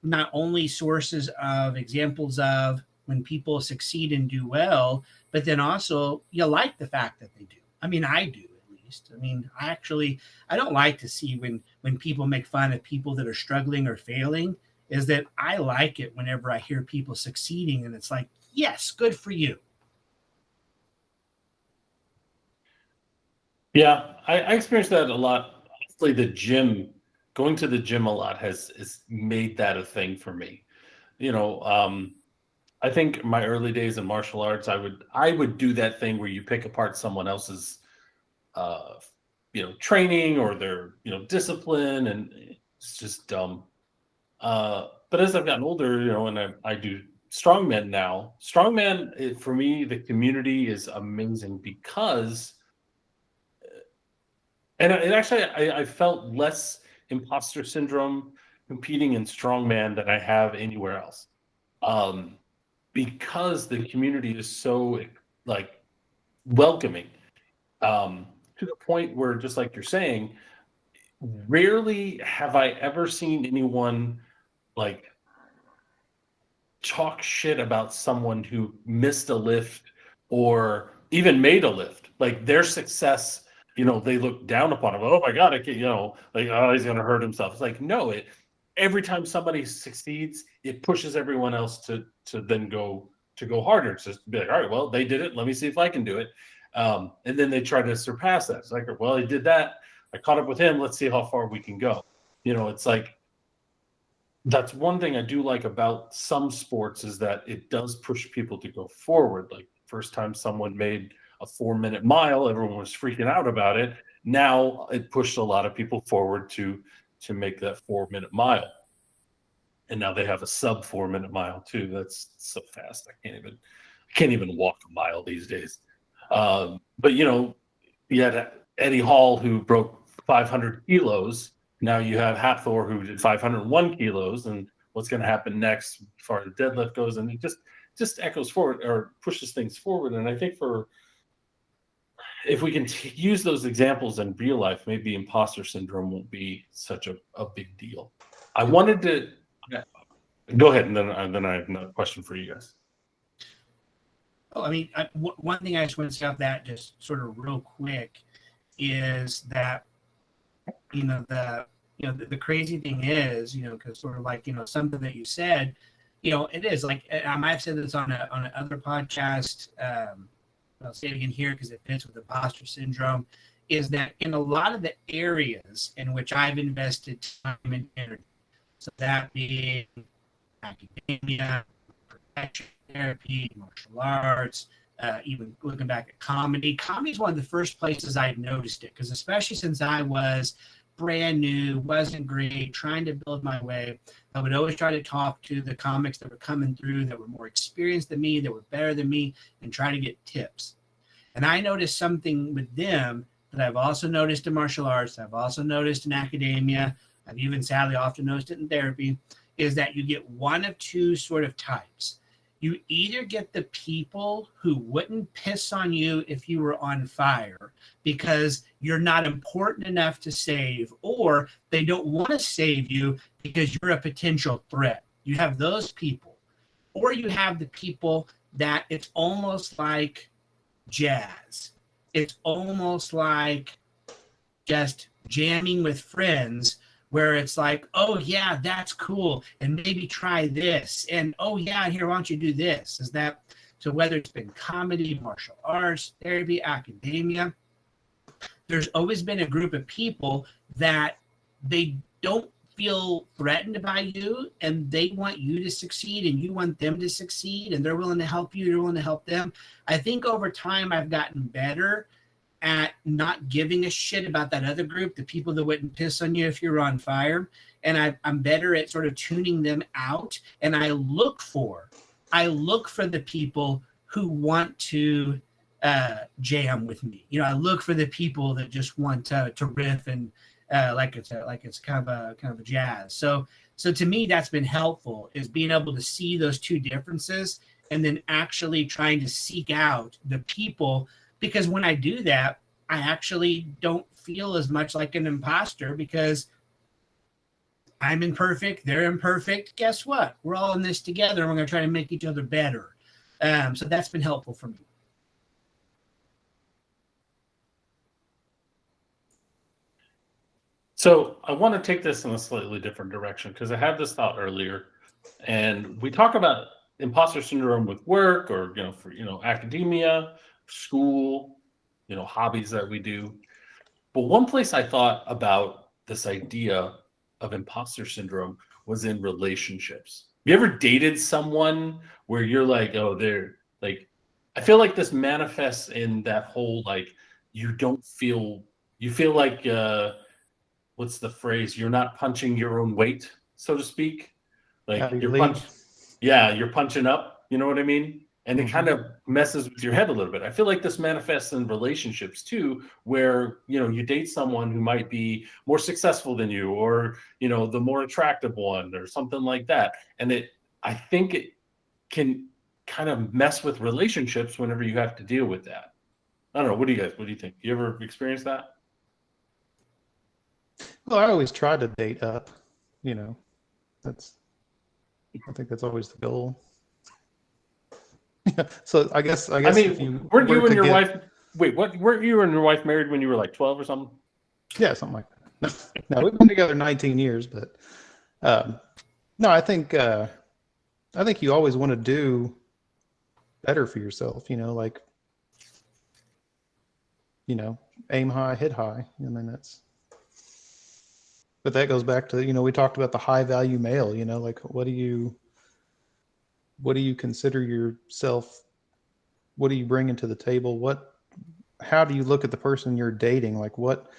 not only sources of examples of when people succeed and do well, but then also you like the fact that they do. I mean, I do, at least. I mean, I don't like to see when people make fun of people that are struggling or failing. Is that I like it whenever I hear people succeeding, and it's like, yes, good for you. Yeah, I experienced that a lot. Honestly, going to the gym a lot has made that a thing for me. I think my early days in martial arts, I would do that thing where you pick apart someone else's, uh, training or their, discipline, and it's just dumb. But as I've gotten older, and I do strongman now. For me, the community is amazing because, and it actually, I felt less imposter syndrome competing in strongman than I have anywhere else. Because the community is so like welcoming, to the point where, just like you're saying, rarely have I ever seen anyone like talk shit about someone who missed a lift or even made a lift. Like their success, they look down upon him. Oh my God, I can't, like, oh, he's gonna hurt himself. It's like, no, every time somebody succeeds, it pushes everyone else to then go harder. It's just be like, all right, well, they did it. Let me see if I can do it. And then they try to surpass that. It's like, well, he did that. I caught up with him. Let's see how far we can go. It's like, that's one thing I do like about some sports, is that it does push people to go forward. Like first time someone made a 4-minute mile, everyone was freaking out about it. Now it pushed a lot of people forward to make that 4-minute mile. And now they have a sub 4-minute mile too. That's so fast. I can't even walk a mile these days. But you had Eddie Hall, who broke 500 kilos. Now you have Hathor, who did 501 kilos, and what's going to happen next as far as deadlift goes, and it just echoes forward or pushes things forward. And I think if we can use those examples in real life, maybe imposter syndrome won't be such a big deal. I wanted to go ahead, and then I have another question for you guys. Oh, I mean, one thing I just want to say off that, just sort of real quick, is that the crazy thing is, because sort of like something that you said, it is like, I might have said this on another podcast. I'll say it again here because it fits with imposter syndrome. Is that in a lot of the areas in which I've invested time and energy, so that being academia, professional therapy, martial arts, even looking back at comedy. Comedy is one of the first places I've noticed it, because especially since I was brand new, wasn't great, trying to build my way, I would always try to talk to the comics that were coming through that were more experienced than me, that were better than me, and try to get tips. And I noticed something with them that I've also noticed in martial arts, I've also noticed in academia, I've even sadly often noticed it in therapy, is that you get one of two sort of types. You either get the people who wouldn't piss on you if you were on fire because you're not important enough to save, or they don't want to save you because you're a potential threat. You have those people. Or you have the people that it's almost like jazz. It's almost like just jamming with friends, where it's like, oh yeah, that's cool, and maybe try this, and oh yeah, here, why don't you do this? Is that so? Whether it's been comedy, martial arts, therapy, academia, there's always been a group of people that they don't feel threatened by you, and they want you to succeed, and you want them to succeed, and they're willing to help you, you're willing to help them. I think over time I've gotten better at not giving a shit about that other group, the people that wouldn't piss on you if you're on fire. And I'm better at sort of tuning them out. And I look for the people who want to jam with me. I look for the people that just want to riff and like it's kind of a jazz. So to me, that's been helpful, is being able to see those two differences and then actually trying to seek out the people. Because when I do that, I actually don't feel as much like an imposter, because I'm imperfect, they're imperfect. Guess what? We're all in this together, and we're going to try to make each other better. So that's been helpful for me. So I want to take this in a slightly different direction, because I had this thought earlier, and we talk about imposter syndrome with work, or for academia, school, hobbies that we do. But one place I thought about this idea of imposter syndrome was in relationships. You ever dated someone where you're like, oh, they're like, I feel like this manifests in that whole, like, you feel like, what's the phrase? You're not punching your own weight, so to speak. Like you're punching up. You know what I mean? And it kind of messes with your head a little bit. I feel like this manifests in relationships too, where, you date someone who might be more successful than you, or, the more attractive one or something like that. And I think it can kind of mess with relationships whenever you have to deal with that. I don't know. What do you think? You ever experience that? Well, I always try to date up, that's, I think that's always the goal. So I guess I if mean, you weren't were you and to your get, wife, wait, what, weren't you and your wife married when you were like 12 or something? yeah, something like that. No, we've been together 19 years, but no, I think you always want to do better for yourself, like, aim high, hit high. I mean, but that goes back to, we talked about the high value male, like what do you consider yourself? What are you bringing to the table? How do you look at the person you're dating? Like what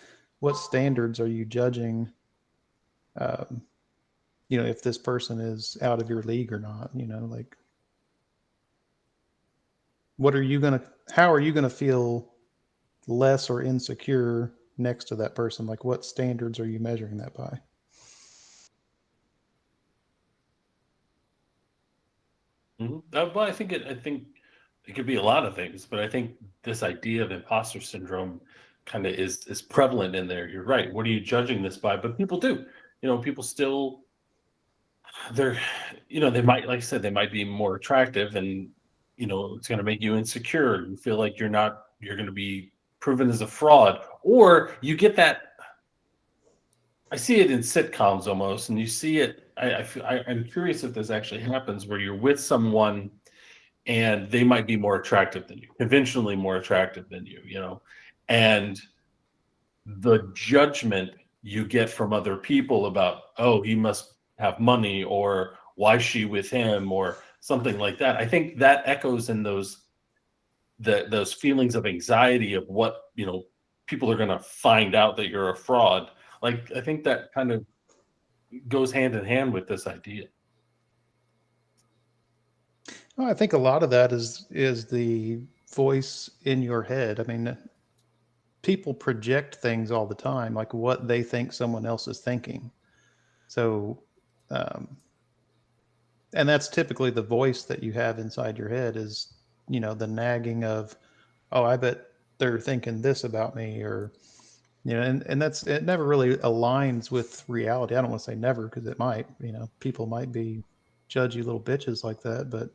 standards are you judging? If this person is out of your league or not, like how are you going to feel less or insecure next to that person? Like what standards are you measuring that by? Well, I think it could be a lot of things, but I think this idea of imposter syndrome kind of is prevalent in there. You're right. What are you judging this by? But people do. People still they're they might, like I said, they might be more attractive, and it's going to make you insecure. You feel like you're going to be proven as a fraud, or you get that. I see it in sitcoms almost, and you see it. I'm curious if this actually happens where you're with someone and they might be more attractive than you, conventionally more attractive than you, and the judgment you get from other people about, oh, he must have money, or why is she with him, or something like that. I think that echoes in those feelings of anxiety of what, people are going to find out that you're a fraud. Like, I think that kind of goes hand in hand with this idea. Well, I think a lot of that is the voice in your head. I mean, people project things all the time, like what they think someone else is thinking. So, and that's typically the voice that you have inside your head is, the nagging of, oh, I bet they're thinking this about me, or, and it never really aligns with reality. I don't want to say never, because it might, people might be judgy little bitches like that, but,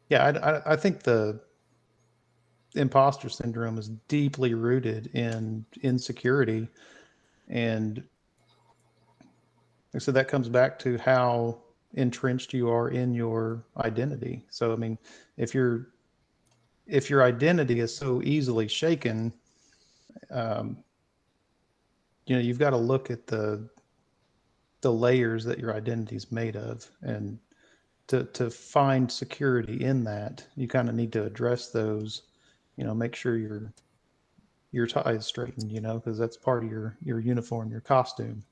yeah, I think the imposter syndrome is deeply rooted in insecurity. And so that comes back to how entrenched you are in your identity. So, I mean, if your identity is so easily shaken, you've got to look at the layers that your identity is made of, and to find security in that, you kind of need to address those. Make sure your tie is straightened. Because that's part of your uniform, your costume.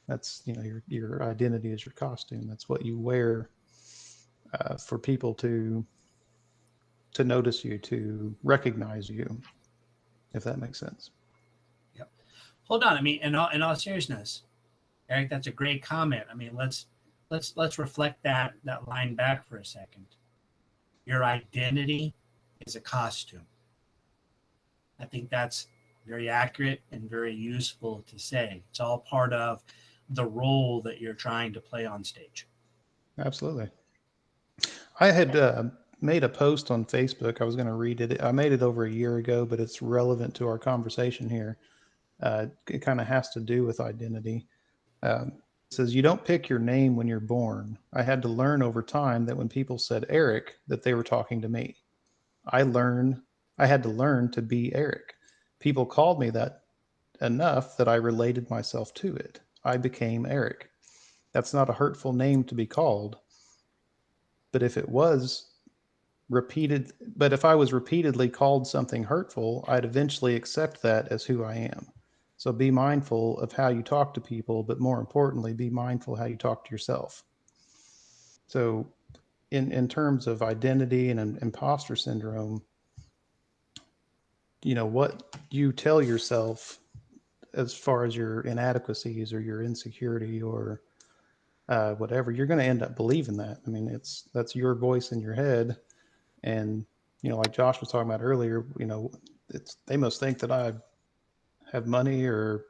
That's your identity is your costume. That's what you wear for people to notice you, to recognize you, if that makes sense. Yep. Hold on. I mean, in all seriousness, Eric, that's a great comment. I mean, let's reflect that line back for a second. Your identity is a costume. I think that's very accurate and very useful to say. It's all part of the role that you're trying to play on stage. Absolutely. I had made a post on Facebook. I was going to read it. I made it over a year ago, but it's relevant to our conversation here. It kind of has to do with identity. It says, you don't pick your name when you're born. I had to learn over time that when people said Eric, that they were talking to me. I had to learn to be Eric. People called me that enough that I related myself to it. I became Eric. That's not a hurtful name to be called. But if I was repeatedly called something hurtful, I'd eventually accept that as who I am. So be mindful of how you talk to people, but more importantly, be mindful how you talk to yourself. So in terms of identity and imposter syndrome, what you tell yourself as far as your inadequacies or your insecurity or whatever, you're going to end up believing that. I mean, that's your voice in your head. And, like Josh was talking about earlier, they must think that I have money, or,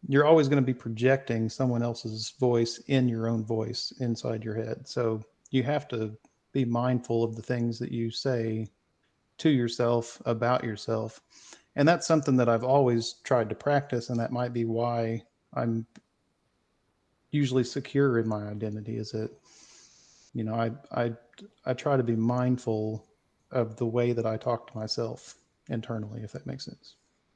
you're always going to be projecting someone else's voice in your own voice inside your head. So you have to be mindful of the things that you say to yourself about yourself. And that's something that I've always tried to practice. And that might be why I'm usually secure in my identity, is that, I try to be mindful of the way that I talk to myself internally, if that makes sense.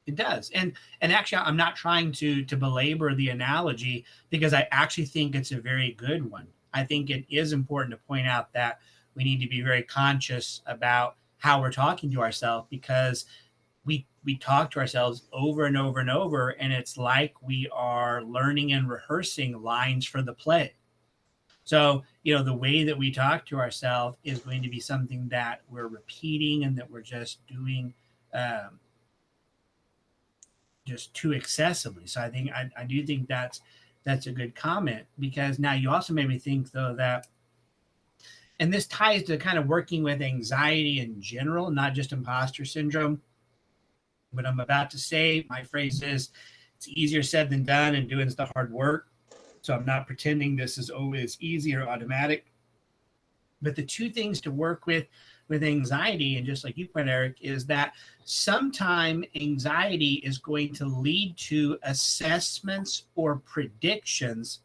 It does. And actually, I'm not trying to belabor the analogy, because I actually think it's a very good one. I think it is important to point out that we need to be very conscious about how we're talking to ourselves, because we talk to ourselves over and over and over, and it's like we are learning and rehearsing lines for the play. So, the way that we talk to ourselves is going to be something that we're repeating and that we're just doing just too excessively. So I do think that's a good comment, because now you also made me think, though, that, and this ties to kind of working with anxiety in general, not just imposter syndrome. What I'm about to say, my phrase is, it's easier said than done, and doing is the hard work. So I'm not pretending this is always easy or automatic. But the two things to work with anxiety, and just like you point, Eric, is that sometime anxiety is going to lead to assessments or predictions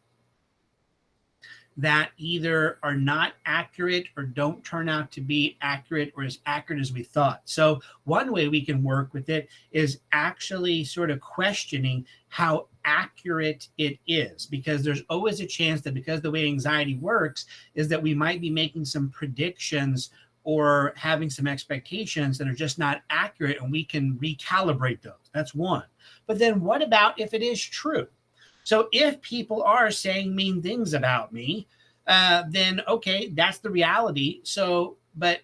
that either are not accurate or don't turn out to be accurate, or as accurate as we thought. So one way we can work with it is actually sort of questioning how accurate it is, because there's always a chance that, because the way anxiety works is that we might be making some predictions or having some expectations that are just not accurate, and we can recalibrate those. That's one. But then what about if it is true? So if people are saying mean things about me, then okay, that's the reality. So, but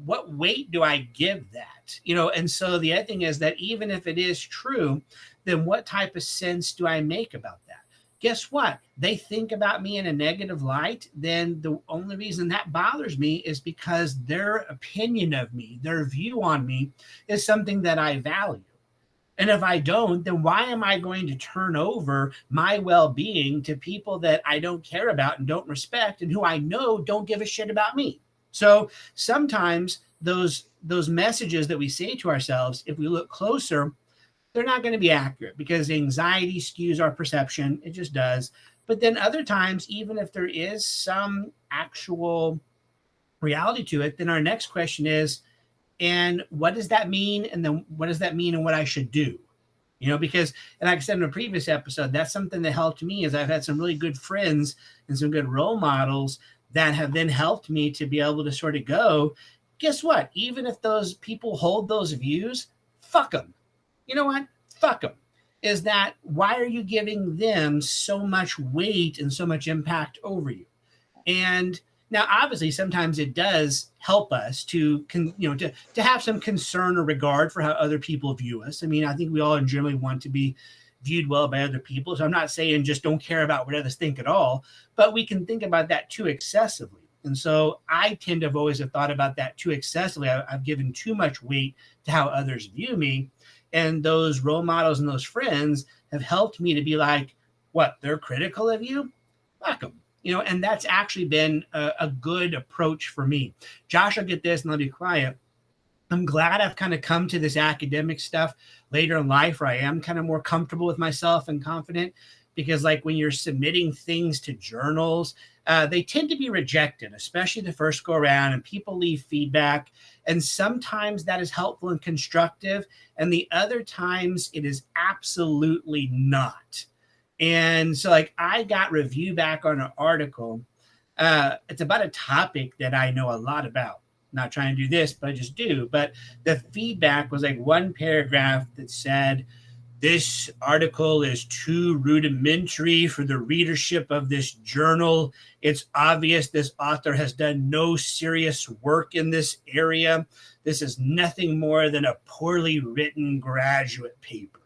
what weight do I give that? And so the other thing is that even if it is true, then what type of sense do I make about that? Guess what? They think about me in a negative light, then the only reason that bothers me is because their opinion of me, their view on me, is something that I value. And if I don't, then why am I going to turn over my well-being to people that I don't care about and don't respect, and who I know don't give a shit about me? So sometimes those messages that we say to ourselves, if we look closer, they're not going to be accurate, because anxiety skews our perception. It just does. But then other times, even if there is some actual reality to it, then our next question is, and what does that mean? And then what does that mean and what I should do? Because, and like I said in a previous episode, that's something that helped me, is I've had some really good friends and some good role models that have then helped me to be able to sort of go, guess what? Even if those people hold those views, fuck them. You know what? Fuck them. Is that, why are you giving them so much weight and so much impact over you? And now, obviously, sometimes it does help us to have some concern or regard for how other people view us. I mean, I think we all generally want to be viewed well by other people. So I'm not saying just don't care about what others think at all, but we can think about that too excessively. And so I tend to have always have thought about that too excessively. I've given too much weight to how others view me. And those role models and those friends have helped me to be like, what, they're critical of you? Fuck them. And that's actually been a good approach for me. Josh, I'll get this and I'll be quiet. I'm glad I've kind of come to this academic stuff later in life, where I am kind of more comfortable with myself and confident, because like when you're submitting things to journals, they tend to be rejected, especially the first go around, and people leave feedback. And sometimes that is helpful and constructive. And the other times it is absolutely not. And so like I got review back on an article. It's about a topic that I know a lot about. Not trying to do this, but I just do. But the feedback was like one paragraph that said, this article is too rudimentary for the readership of this journal. It's obvious this author has done no serious work in this area. This is nothing more than a poorly written graduate paper.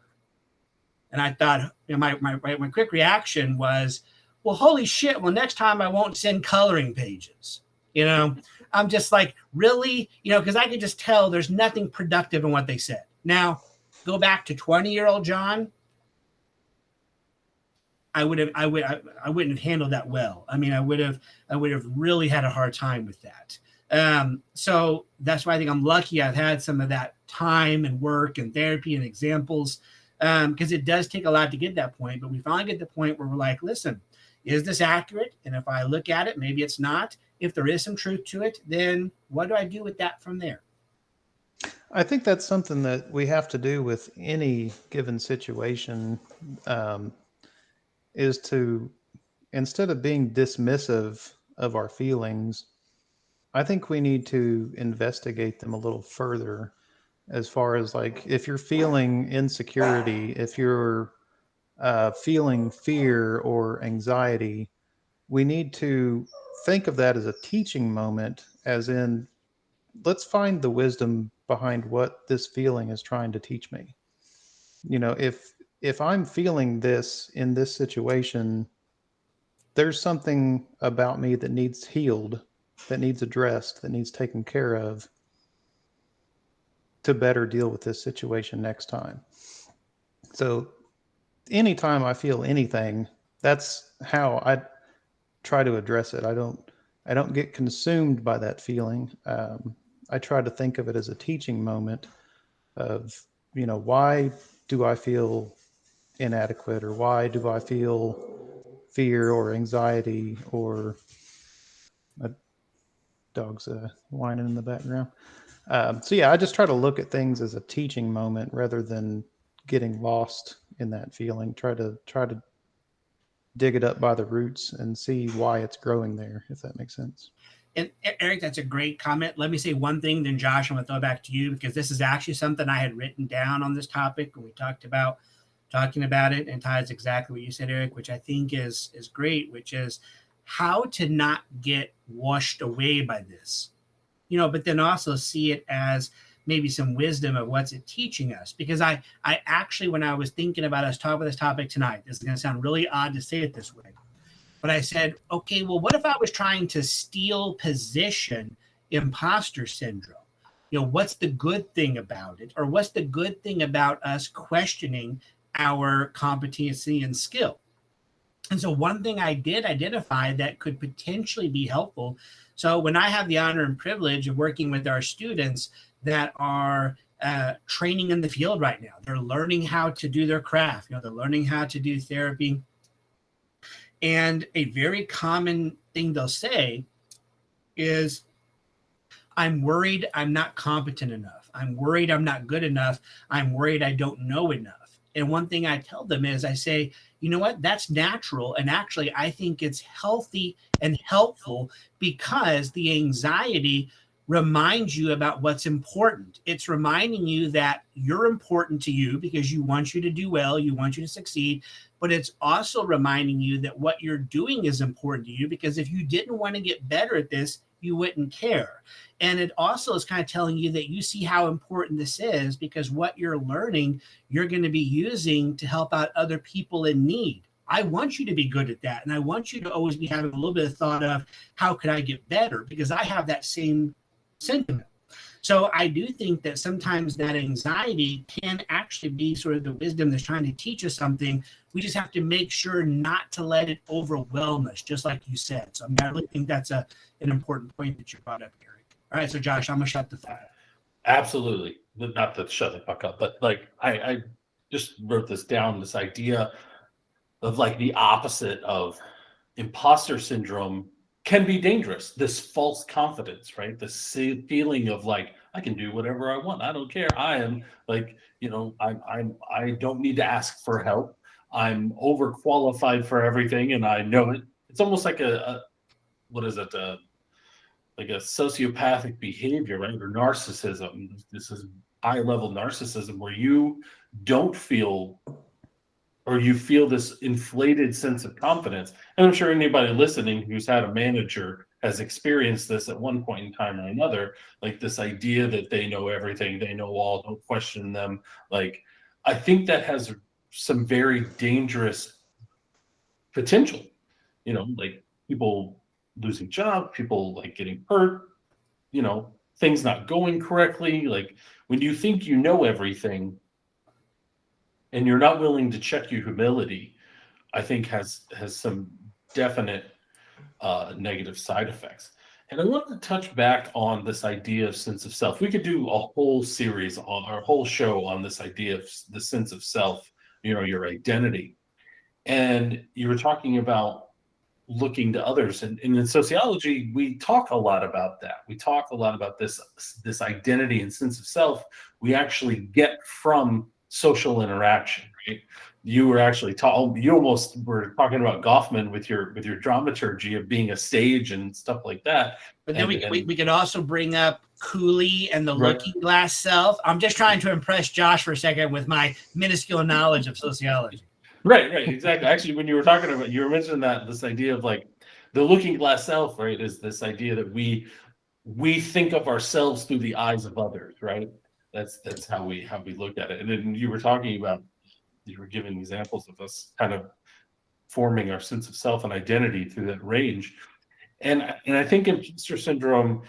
And I thought, my quick reaction was, well, holy shit. Well, next time I won't send coloring pages. I'm just like, really? Because I could just tell there's nothing productive in what they said. Now, go back to 20-year-old John. I wouldn't have handled that well. I mean, I would have really had a hard time with that. So that's why I think I'm lucky I've had some of that time and work and therapy and examples, because it does take a lot to get that point. But we finally get the point where we're like, listen, is this accurate? And if I look at it, maybe it's not. If there is some truth to it, then what do I do with that from there? I think that's something that we have to do with any given situation, is to, instead of being dismissive of our feelings, I think we need to investigate them a little further, as far as like, if you're feeling insecurity, if you're feeling fear or anxiety, we need to think of that as a teaching moment, as in, let's find the wisdom behind what this feeling is trying to teach me. If I'm feeling this in this situation, there's something about me that needs healed, that needs addressed, that needs taken care of to better deal with this situation next time. So anytime I feel anything, that's how I try to address it. I don't get consumed by that feeling. I try to think of it as a teaching moment of, why do I feel inadequate, or why do I feel fear or anxiety, or a dog's whining in the background. So yeah, I just try to look at things as a teaching moment rather than getting lost in that feeling. Try to dig it up by the roots and see why it's growing there, if that makes sense. And Eric, that's a great comment. Let me say one thing, then Josh, I'm going to throw it back to you, because this is actually something I had written down on this topic when we talking about it, and ties exactly what you said, Eric, which I think is great, which is how to not get washed away by this, but then also see it as maybe some wisdom of what's it teaching us. Because I actually, when I was thinking about us talking about this topic tonight, this is going to sound really odd to say it this way, but I said, okay, well, what if I was trying to steal position imposter syndrome? What's the good thing about it? Or what's the good thing about us questioning our competency and skill? And so one thing I did identify that could potentially be helpful. So when I have the honor and privilege of working with our students that are training in the field right now, they're learning how to do their craft, they're learning how to do therapy. And a very common thing they'll say is, I'm worried I'm not competent enough. I'm worried I'm not good enough. I'm worried I don't know enough. And one thing I tell them is, I say, you know what, that's natural. And actually, I think it's healthy and helpful, because the anxiety reminds you about what's important. It's reminding you that you're important to you because you want you to do well, you want you to succeed, but it's also reminding you that what you're doing is important to you, because if you didn't want to get better at this, you wouldn't care. And it also is kind of telling you that you see how important this is, because what you're learning, you're going to be using to help out other people in need. I want you to be good at that. And I want you to always be having a little bit of thought of, how could I get better? Because I have that same sentiment. So I do think that sometimes that anxiety can actually be sort of the wisdom that's trying to teach us something. We just have to make sure not to let it overwhelm us, just like you said. So I really think that's an important point that you brought up, Eric. All right, so Josh, I'm going to shut the fuck up. Absolutely. Not to shut the fuck up, but like I just wrote this down, this idea of like the opposite of imposter syndrome can be dangerous. This false confidence, right? This feeling of like, I can do whatever I want. I don't care. I am like, I don't need to ask for help. I'm overqualified for everything, and I know it. It's almost like what is it? Like a sociopathic behavior, right? Or narcissism. This is high level narcissism where you don't feel, or you feel this inflated sense of confidence. And I'm sure anybody listening who's had a manager has experienced this at one point in time or another, like this idea that they know everything, they know all, don't question them. Like, I think that has some very dangerous potential, like people losing jobs, people like getting hurt, things not going correctly. Like when you think you know everything and you're not willing to check your humility, I think has some definite negative side effects. And I want to touch back on this idea of sense of self. We could do a whole series on our whole show on this idea of the sense of self, your identity. And you were talking about looking to others, and in sociology we talk a lot about that. We talk a lot about this identity and sense of self we actually get from social interaction, right? You were actually you almost were talking about Goffman with your dramaturgy of being a stage and stuff like that. But then we could also bring up Cooley and the Right. looking glass self. I'm just trying to impress Josh for a second with my minuscule knowledge of sociology. Right, exactly. Actually, when you were talking about, you were mentioning that this idea of like the looking glass self, right, is this idea that we think of ourselves through the eyes of others, right? That's how we look at it. And then you were talking about, you were giving examples of us kind of forming our sense of self and identity through that range. And I think imposter syndrome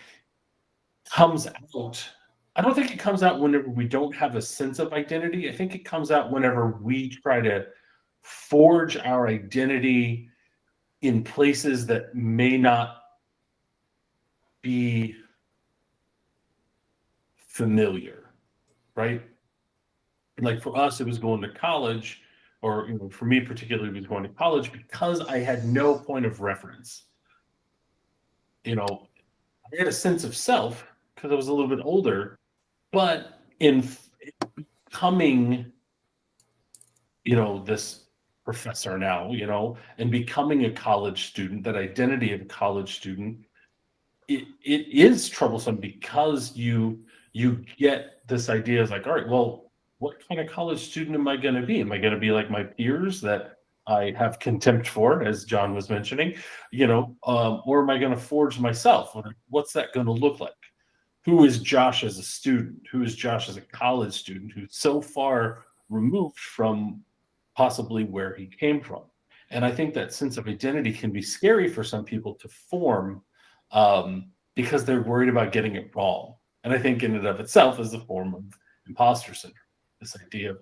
comes out. I don't think it comes out whenever we don't have a sense of identity. I think it comes out whenever we try to forge our identity in places that may not be familiar, right? Like for us, it was going to college, or for me particularly, it was going to college because I had no point of reference. I had a sense of self because I was a little bit older, but in becoming, this professor now, and becoming a college student, that identity of a college student, it is troublesome because you get this idea of like, all right, well, what kind of college student am I going to be? Am I going to be like my peers that I have contempt for, as John was mentioning, or am I going to forge myself? What's that going to look like? Who is Josh as a student? Who is Josh as a college student who's so far removed from possibly where he came from? And I think that sense of identity can be scary for some people to form because they're worried about getting it wrong. And I think in and of itself is a form of imposter syndrome. This idea of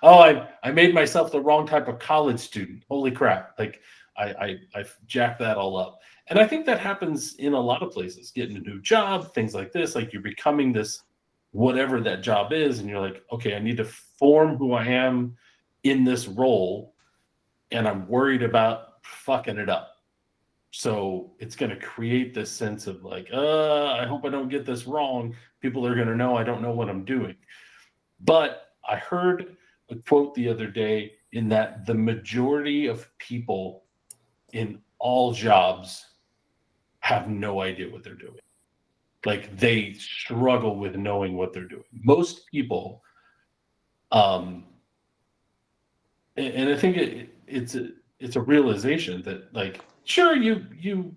I made myself the wrong type of college student. Holy crap. Like I jacked that all up. And I think that happens in a lot of places, getting a new job, things like this, like you're becoming this, whatever that job is. And you're like, okay, I need to form who I am in this role. And I'm worried about fucking it up. So it's going to create this sense of like, I hope I don't get this wrong. People are going to know I don't know what I'm doing. But I heard a quote the other day in that the majority of people in all jobs have no idea what they're doing. Like they struggle with knowing what they're doing. Most people, and I think it's a realization that like, sure, you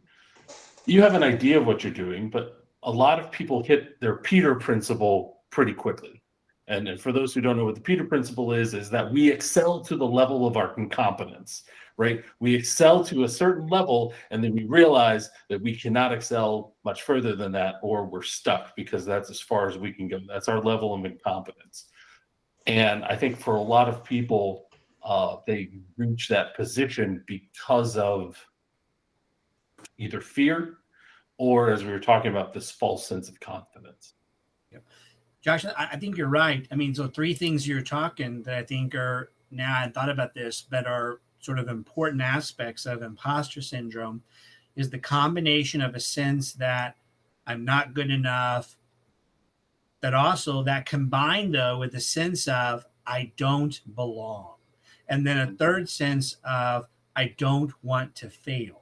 have an idea of what you're doing, but a lot of people hit their Peter principle pretty quickly. And for those who don't know what the Peter principle is that we excel to the level of our incompetence, right? We excel to a certain level, and then we realize that we cannot excel much further than that, or we're stuck because that's as far as we can go. That's our level of incompetence. And I think for a lot of people, they reach that position because of either fear or, as we were talking about, this false sense of confidence. Josh, I think you're right. I mean, so three things you're talking that I think are, now I thought about this, that are sort of important aspects of imposter syndrome is the combination of a sense that I'm not good enough, that also that combined though with a sense of I don't belong. And then a third sense of I don't want to fail.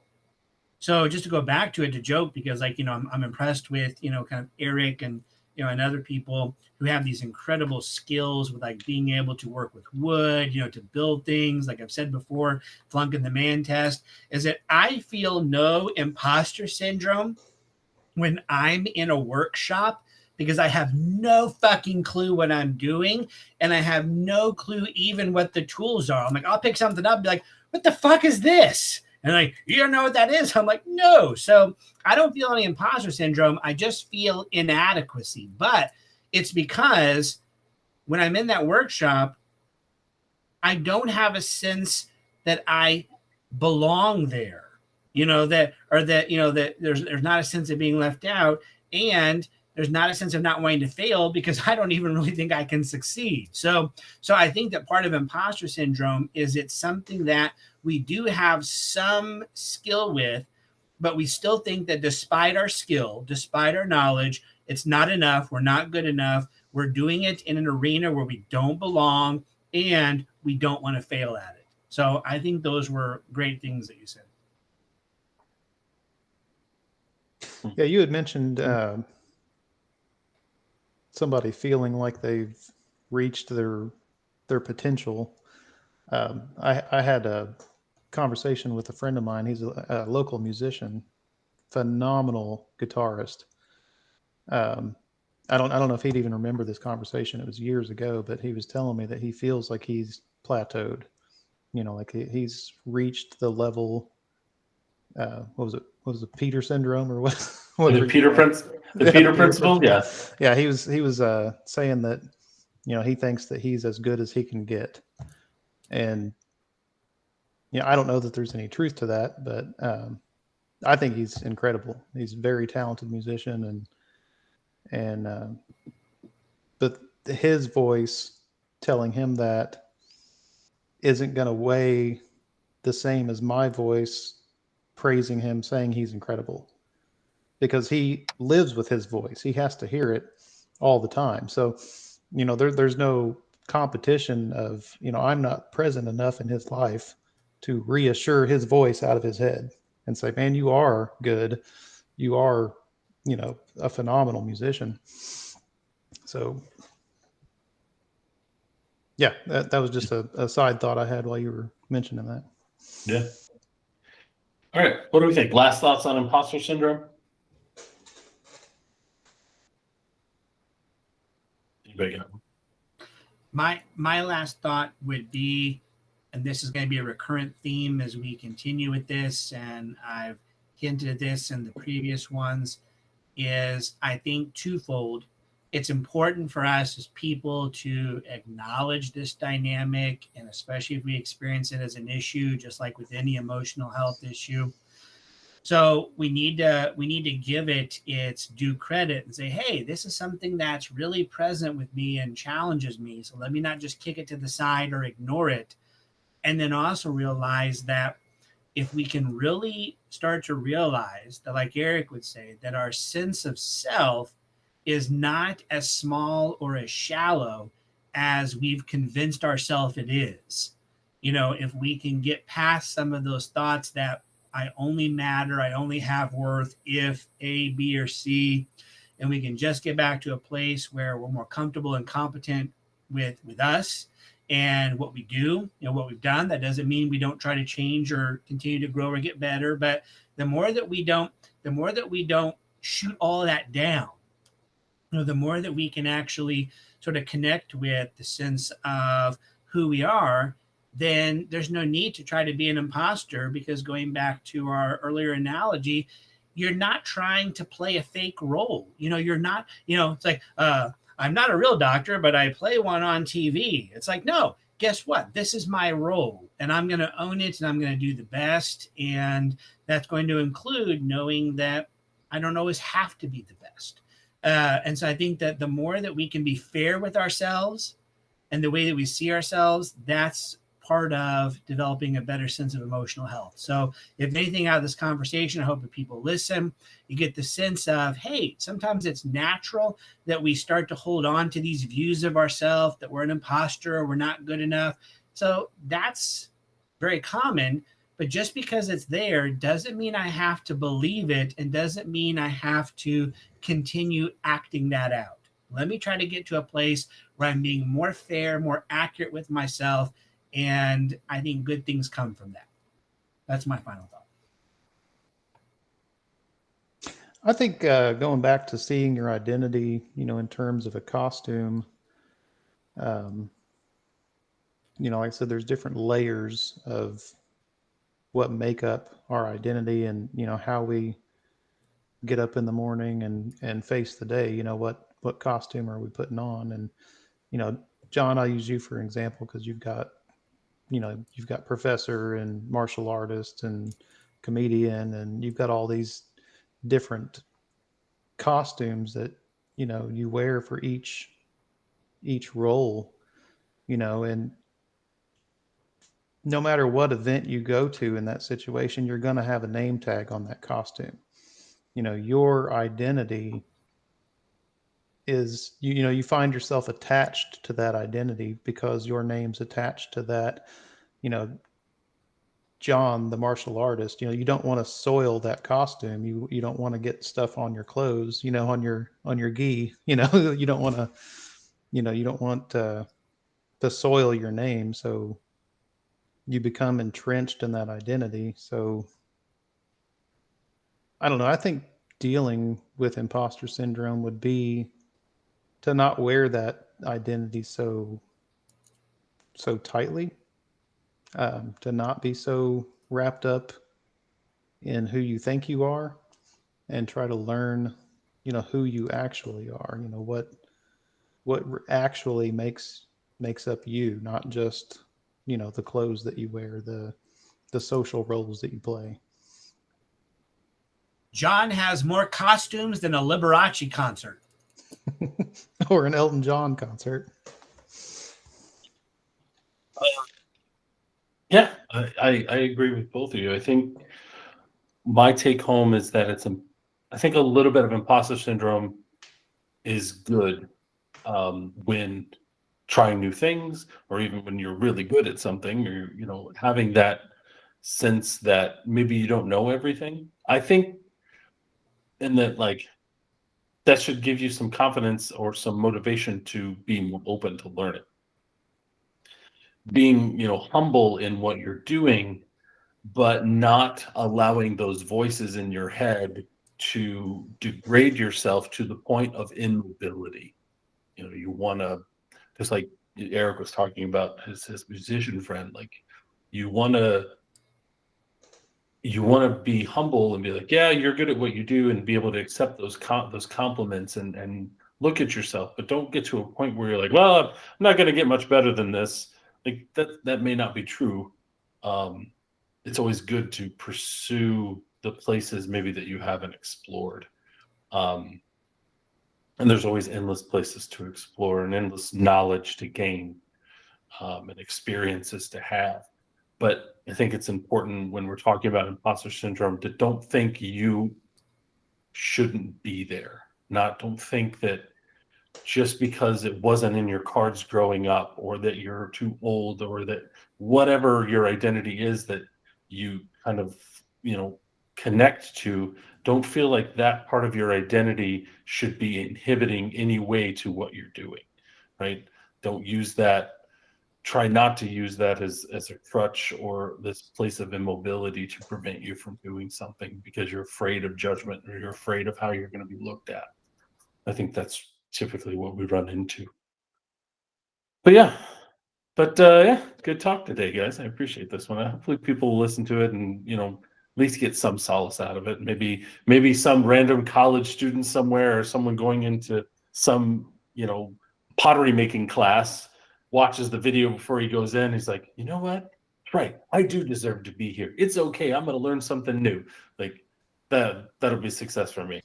So just to go back to it, to joke, because like, I'm impressed with, kind of Eric and and other people who have these incredible skills with like being able to work with wood, to build things, like I've said before, flunking the man test, is that I feel no imposter syndrome when I'm in a workshop, because I have no fucking clue what I'm doing, and I have no clue even what the tools are. I'm like, I'll pick something up and be like, what the fuck is this? And like, you don't know what that is? I'm like, no. So I don't feel any imposter syndrome. I just feel inadequacy. But it's because when I'm in that workshop, I don't have a sense that I belong there. That there's not a sense of being left out, and there's not a sense of not wanting to fail because I don't even really think I can succeed. So I think that part of imposter syndrome is it's something that we do have some skill with, but we still think that despite our skill, despite our knowledge, it's not enough. We're not good enough. We're doing it in an arena where we don't belong, and we don't want to fail at it. So I think those were great things that you said. Yeah, you had mentioned somebody feeling like they've reached their potential. I had a conversation with a friend of mine. He's a local musician, phenomenal guitarist. I don't know if he'd even remember this conversation. It was years ago, but he was telling me that he feels like he's plateaued. Like he's reached the level. What was it? Peter syndrome or what? The Peter principle. Yeah. Yeah. He was saying that, he thinks that he's as good as he can get. And, I don't know that there's any truth to that, but I think he's incredible. He's a very talented musician, but his voice telling him that isn't going to weigh the same as my voice praising him, saying he's incredible, because he lives with his voice. He has to hear it all the time. So, there's no competition of, I'm not present enough in his life to reassure his voice out of his head and say, man, you are good. You are, a phenomenal musician. So yeah, that was just a side thought I had while you were mentioning that. Yeah. All right. What do we think? Last thoughts on imposter syndrome? Anybody got one? My last thought would be, and this is going to be a recurrent theme as we continue with this, and I've hinted at this in the previous ones, is I think twofold. It's important for us as people to acknowledge this dynamic, and especially if we experience it as an issue, just like with any emotional health issue. So we need to give it its due credit and say, hey, this is something that's really present with me and challenges me. So let me not just kick it to the side or ignore it. And then also realize that if we can really start to realize that, like Eric would say, that our sense of self is not as small or as shallow as we've convinced ourselves it is. If we can get past some of those thoughts that I only matter, I only have worth if A, B, or C, and we can just get back to a place where we're more comfortable and competent with us and what we do, what we've done. That doesn't mean we don't try to change or continue to grow or get better, but the more that we don't shoot all of that down, the more that we can actually sort of connect with the sense of who we are, then there's no need to try to be an imposter, because going back to our earlier analogy, you're not trying to play a fake role. You're not, it's like, I'm not a real doctor, but I play one on TV. It's like, no, guess what? This is my role, and I'm going to own it, and I'm going to do the best. And that's going to include knowing that I don't always have to be the best. And so I think that the more that we can be fair with ourselves and the way that we see ourselves, that's part of developing a better sense of emotional health. So if anything out of this conversation, I hope that people listen, you get the sense of, hey, sometimes it's natural that we start to hold on to these views of ourselves, that we're an imposter or we're not good enough. So that's very common, but just because it's there doesn't mean I have to believe it, and doesn't mean I have to continue acting that out. Let me try to get to a place where I'm being more fair, more accurate with myself. And I think good things come from that. That's my final thought. I think going back to seeing your identity, in terms of a costume, like I said, there's different layers of what make up our identity, and how we get up in the morning and face the day. What costume are we putting on? And John, I'll use you for an example because you've got professor and martial artist and comedian, and you've got all these different costumes that you wear for each role, and no matter what event you go to in that situation, you're going to have a name tag on that costume. Your identity is, you find yourself attached to that identity because your name's attached to that. John, the martial artist, you don't want to soil that costume. You don't want to get stuff on your clothes, on your gi, you don't want to, you don't want to soil your name. So you become entrenched in that identity. So I don't know. I think dealing with imposter syndrome would be to not wear that identity so tightly, to not be so wrapped up in who you think you are, and try to learn, who you actually are. What actually makes up you, not just the clothes that you wear, the social roles that you play. John has more costumes than a Liberace concert. Or an Elton John concert. Yeah, I agree with both of you. I think my take home is that I think a little bit of imposter syndrome is good when trying new things, or even when you're really good at something, or having that sense that maybe you don't know everything. I think, and that that should give you some confidence or some motivation to be more open to learning. Being humble in what you're doing, but not allowing those voices in your head to degrade yourself to the point of immobility. You want to, just like Eric was talking about his musician friend, you want to be humble and be like, yeah, you're good at what you do, and be able to accept those compliments and look at yourself, but don't get to a point where you're like, well, I'm not going to get much better than this. That may not be true. It's always good to pursue the places maybe that you haven't explored. And there's always endless places to explore and endless knowledge to gain, and experiences to have. But I think it's important when we're talking about imposter syndrome to don't think you shouldn't be there. Don't think that just because it wasn't in your cards growing up, or that you're too old, or that whatever your identity is that you kind of, connect to, don't feel like that part of your identity should be inhibiting any way to what you're doing, right? Don't use that. Try not to use that as a crutch or this place of immobility to prevent you from doing something because you're afraid of judgment, or you're afraid of how you're going to be looked at. I think that's typically what we run into. But yeah, good talk today, guys. I appreciate this one. Hopefully people will listen to it and, at least get some solace out of it. Maybe some random college student somewhere, or someone going into some, pottery making class, watches the video before he goes in. He's like, you know what? Right. I do deserve to be here. It's okay. I'm going to learn something new. That'll be success for me.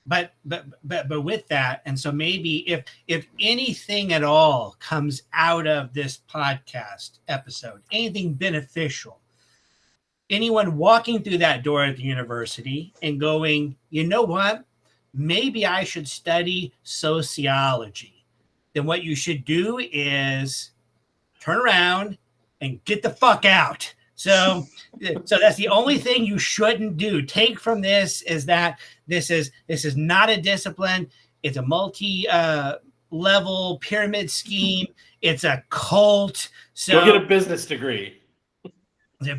But with that, and so maybe if anything at all comes out of this podcast episode, anything beneficial, anyone walking through that door at the university and going, you know what, maybe I should study sociology, then what you should do is turn around and get the fuck out. So that's the only thing you shouldn't do. Take from this is that this is not a discipline. It's a multi-level pyramid scheme. It's a cult. So Go get a business degree.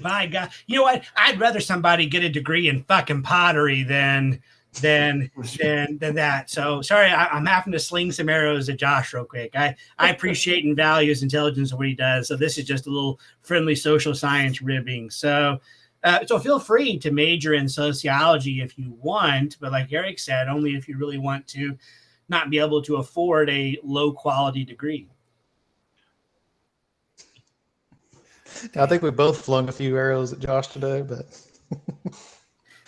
by God, you know what? I'd rather somebody get a degree in fucking pottery than that. So sorry, I'm having to sling some arrows at Josh real quick. I appreciate and value his intelligence and what he does. So this is just a little friendly social science ribbing. So feel free to major in sociology if you want, but like Eric said, only if you really want to not be able to afford a low quality degree. I think we both flung a few arrows at Josh today, but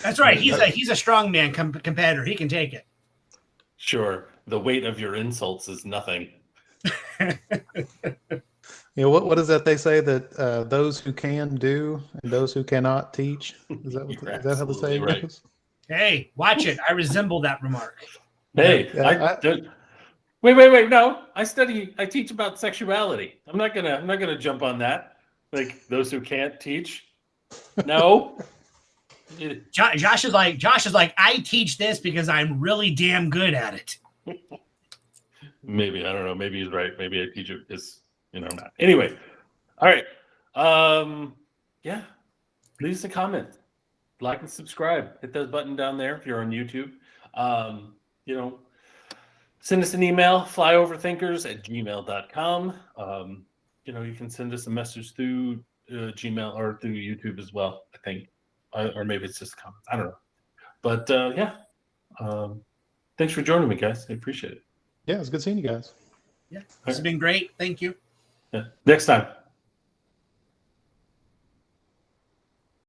That's right. He's a strongman competitor. He can take it. Sure. The weight of your insults is nothing. what is that they say that those who can do and those who cannot teach? Is that You're is that how the saying absolutely right. goes? Hey, watch it. I resemble that remark. Hey, wait. No, I teach about sexuality. I'm not gonna jump on that. Like those who can't teach. No. Josh is like, I teach this because I'm really damn good at it. Maybe, I don't know. Maybe he's right. Maybe I teach it is, not. Anyway. All right. Yeah. Leave us a comment. Like and subscribe. Hit that button down there if you're on YouTube. Send us an email, flyoverthinkers@gmail.com. You can send us a message through Gmail or through YouTube as well, I think. Or maybe it's just comments. I don't know. But thanks for joining me, guys. I appreciate it. Yeah, it's good seeing you guys. Yeah, this has been great. Thank you. Yeah. Next time.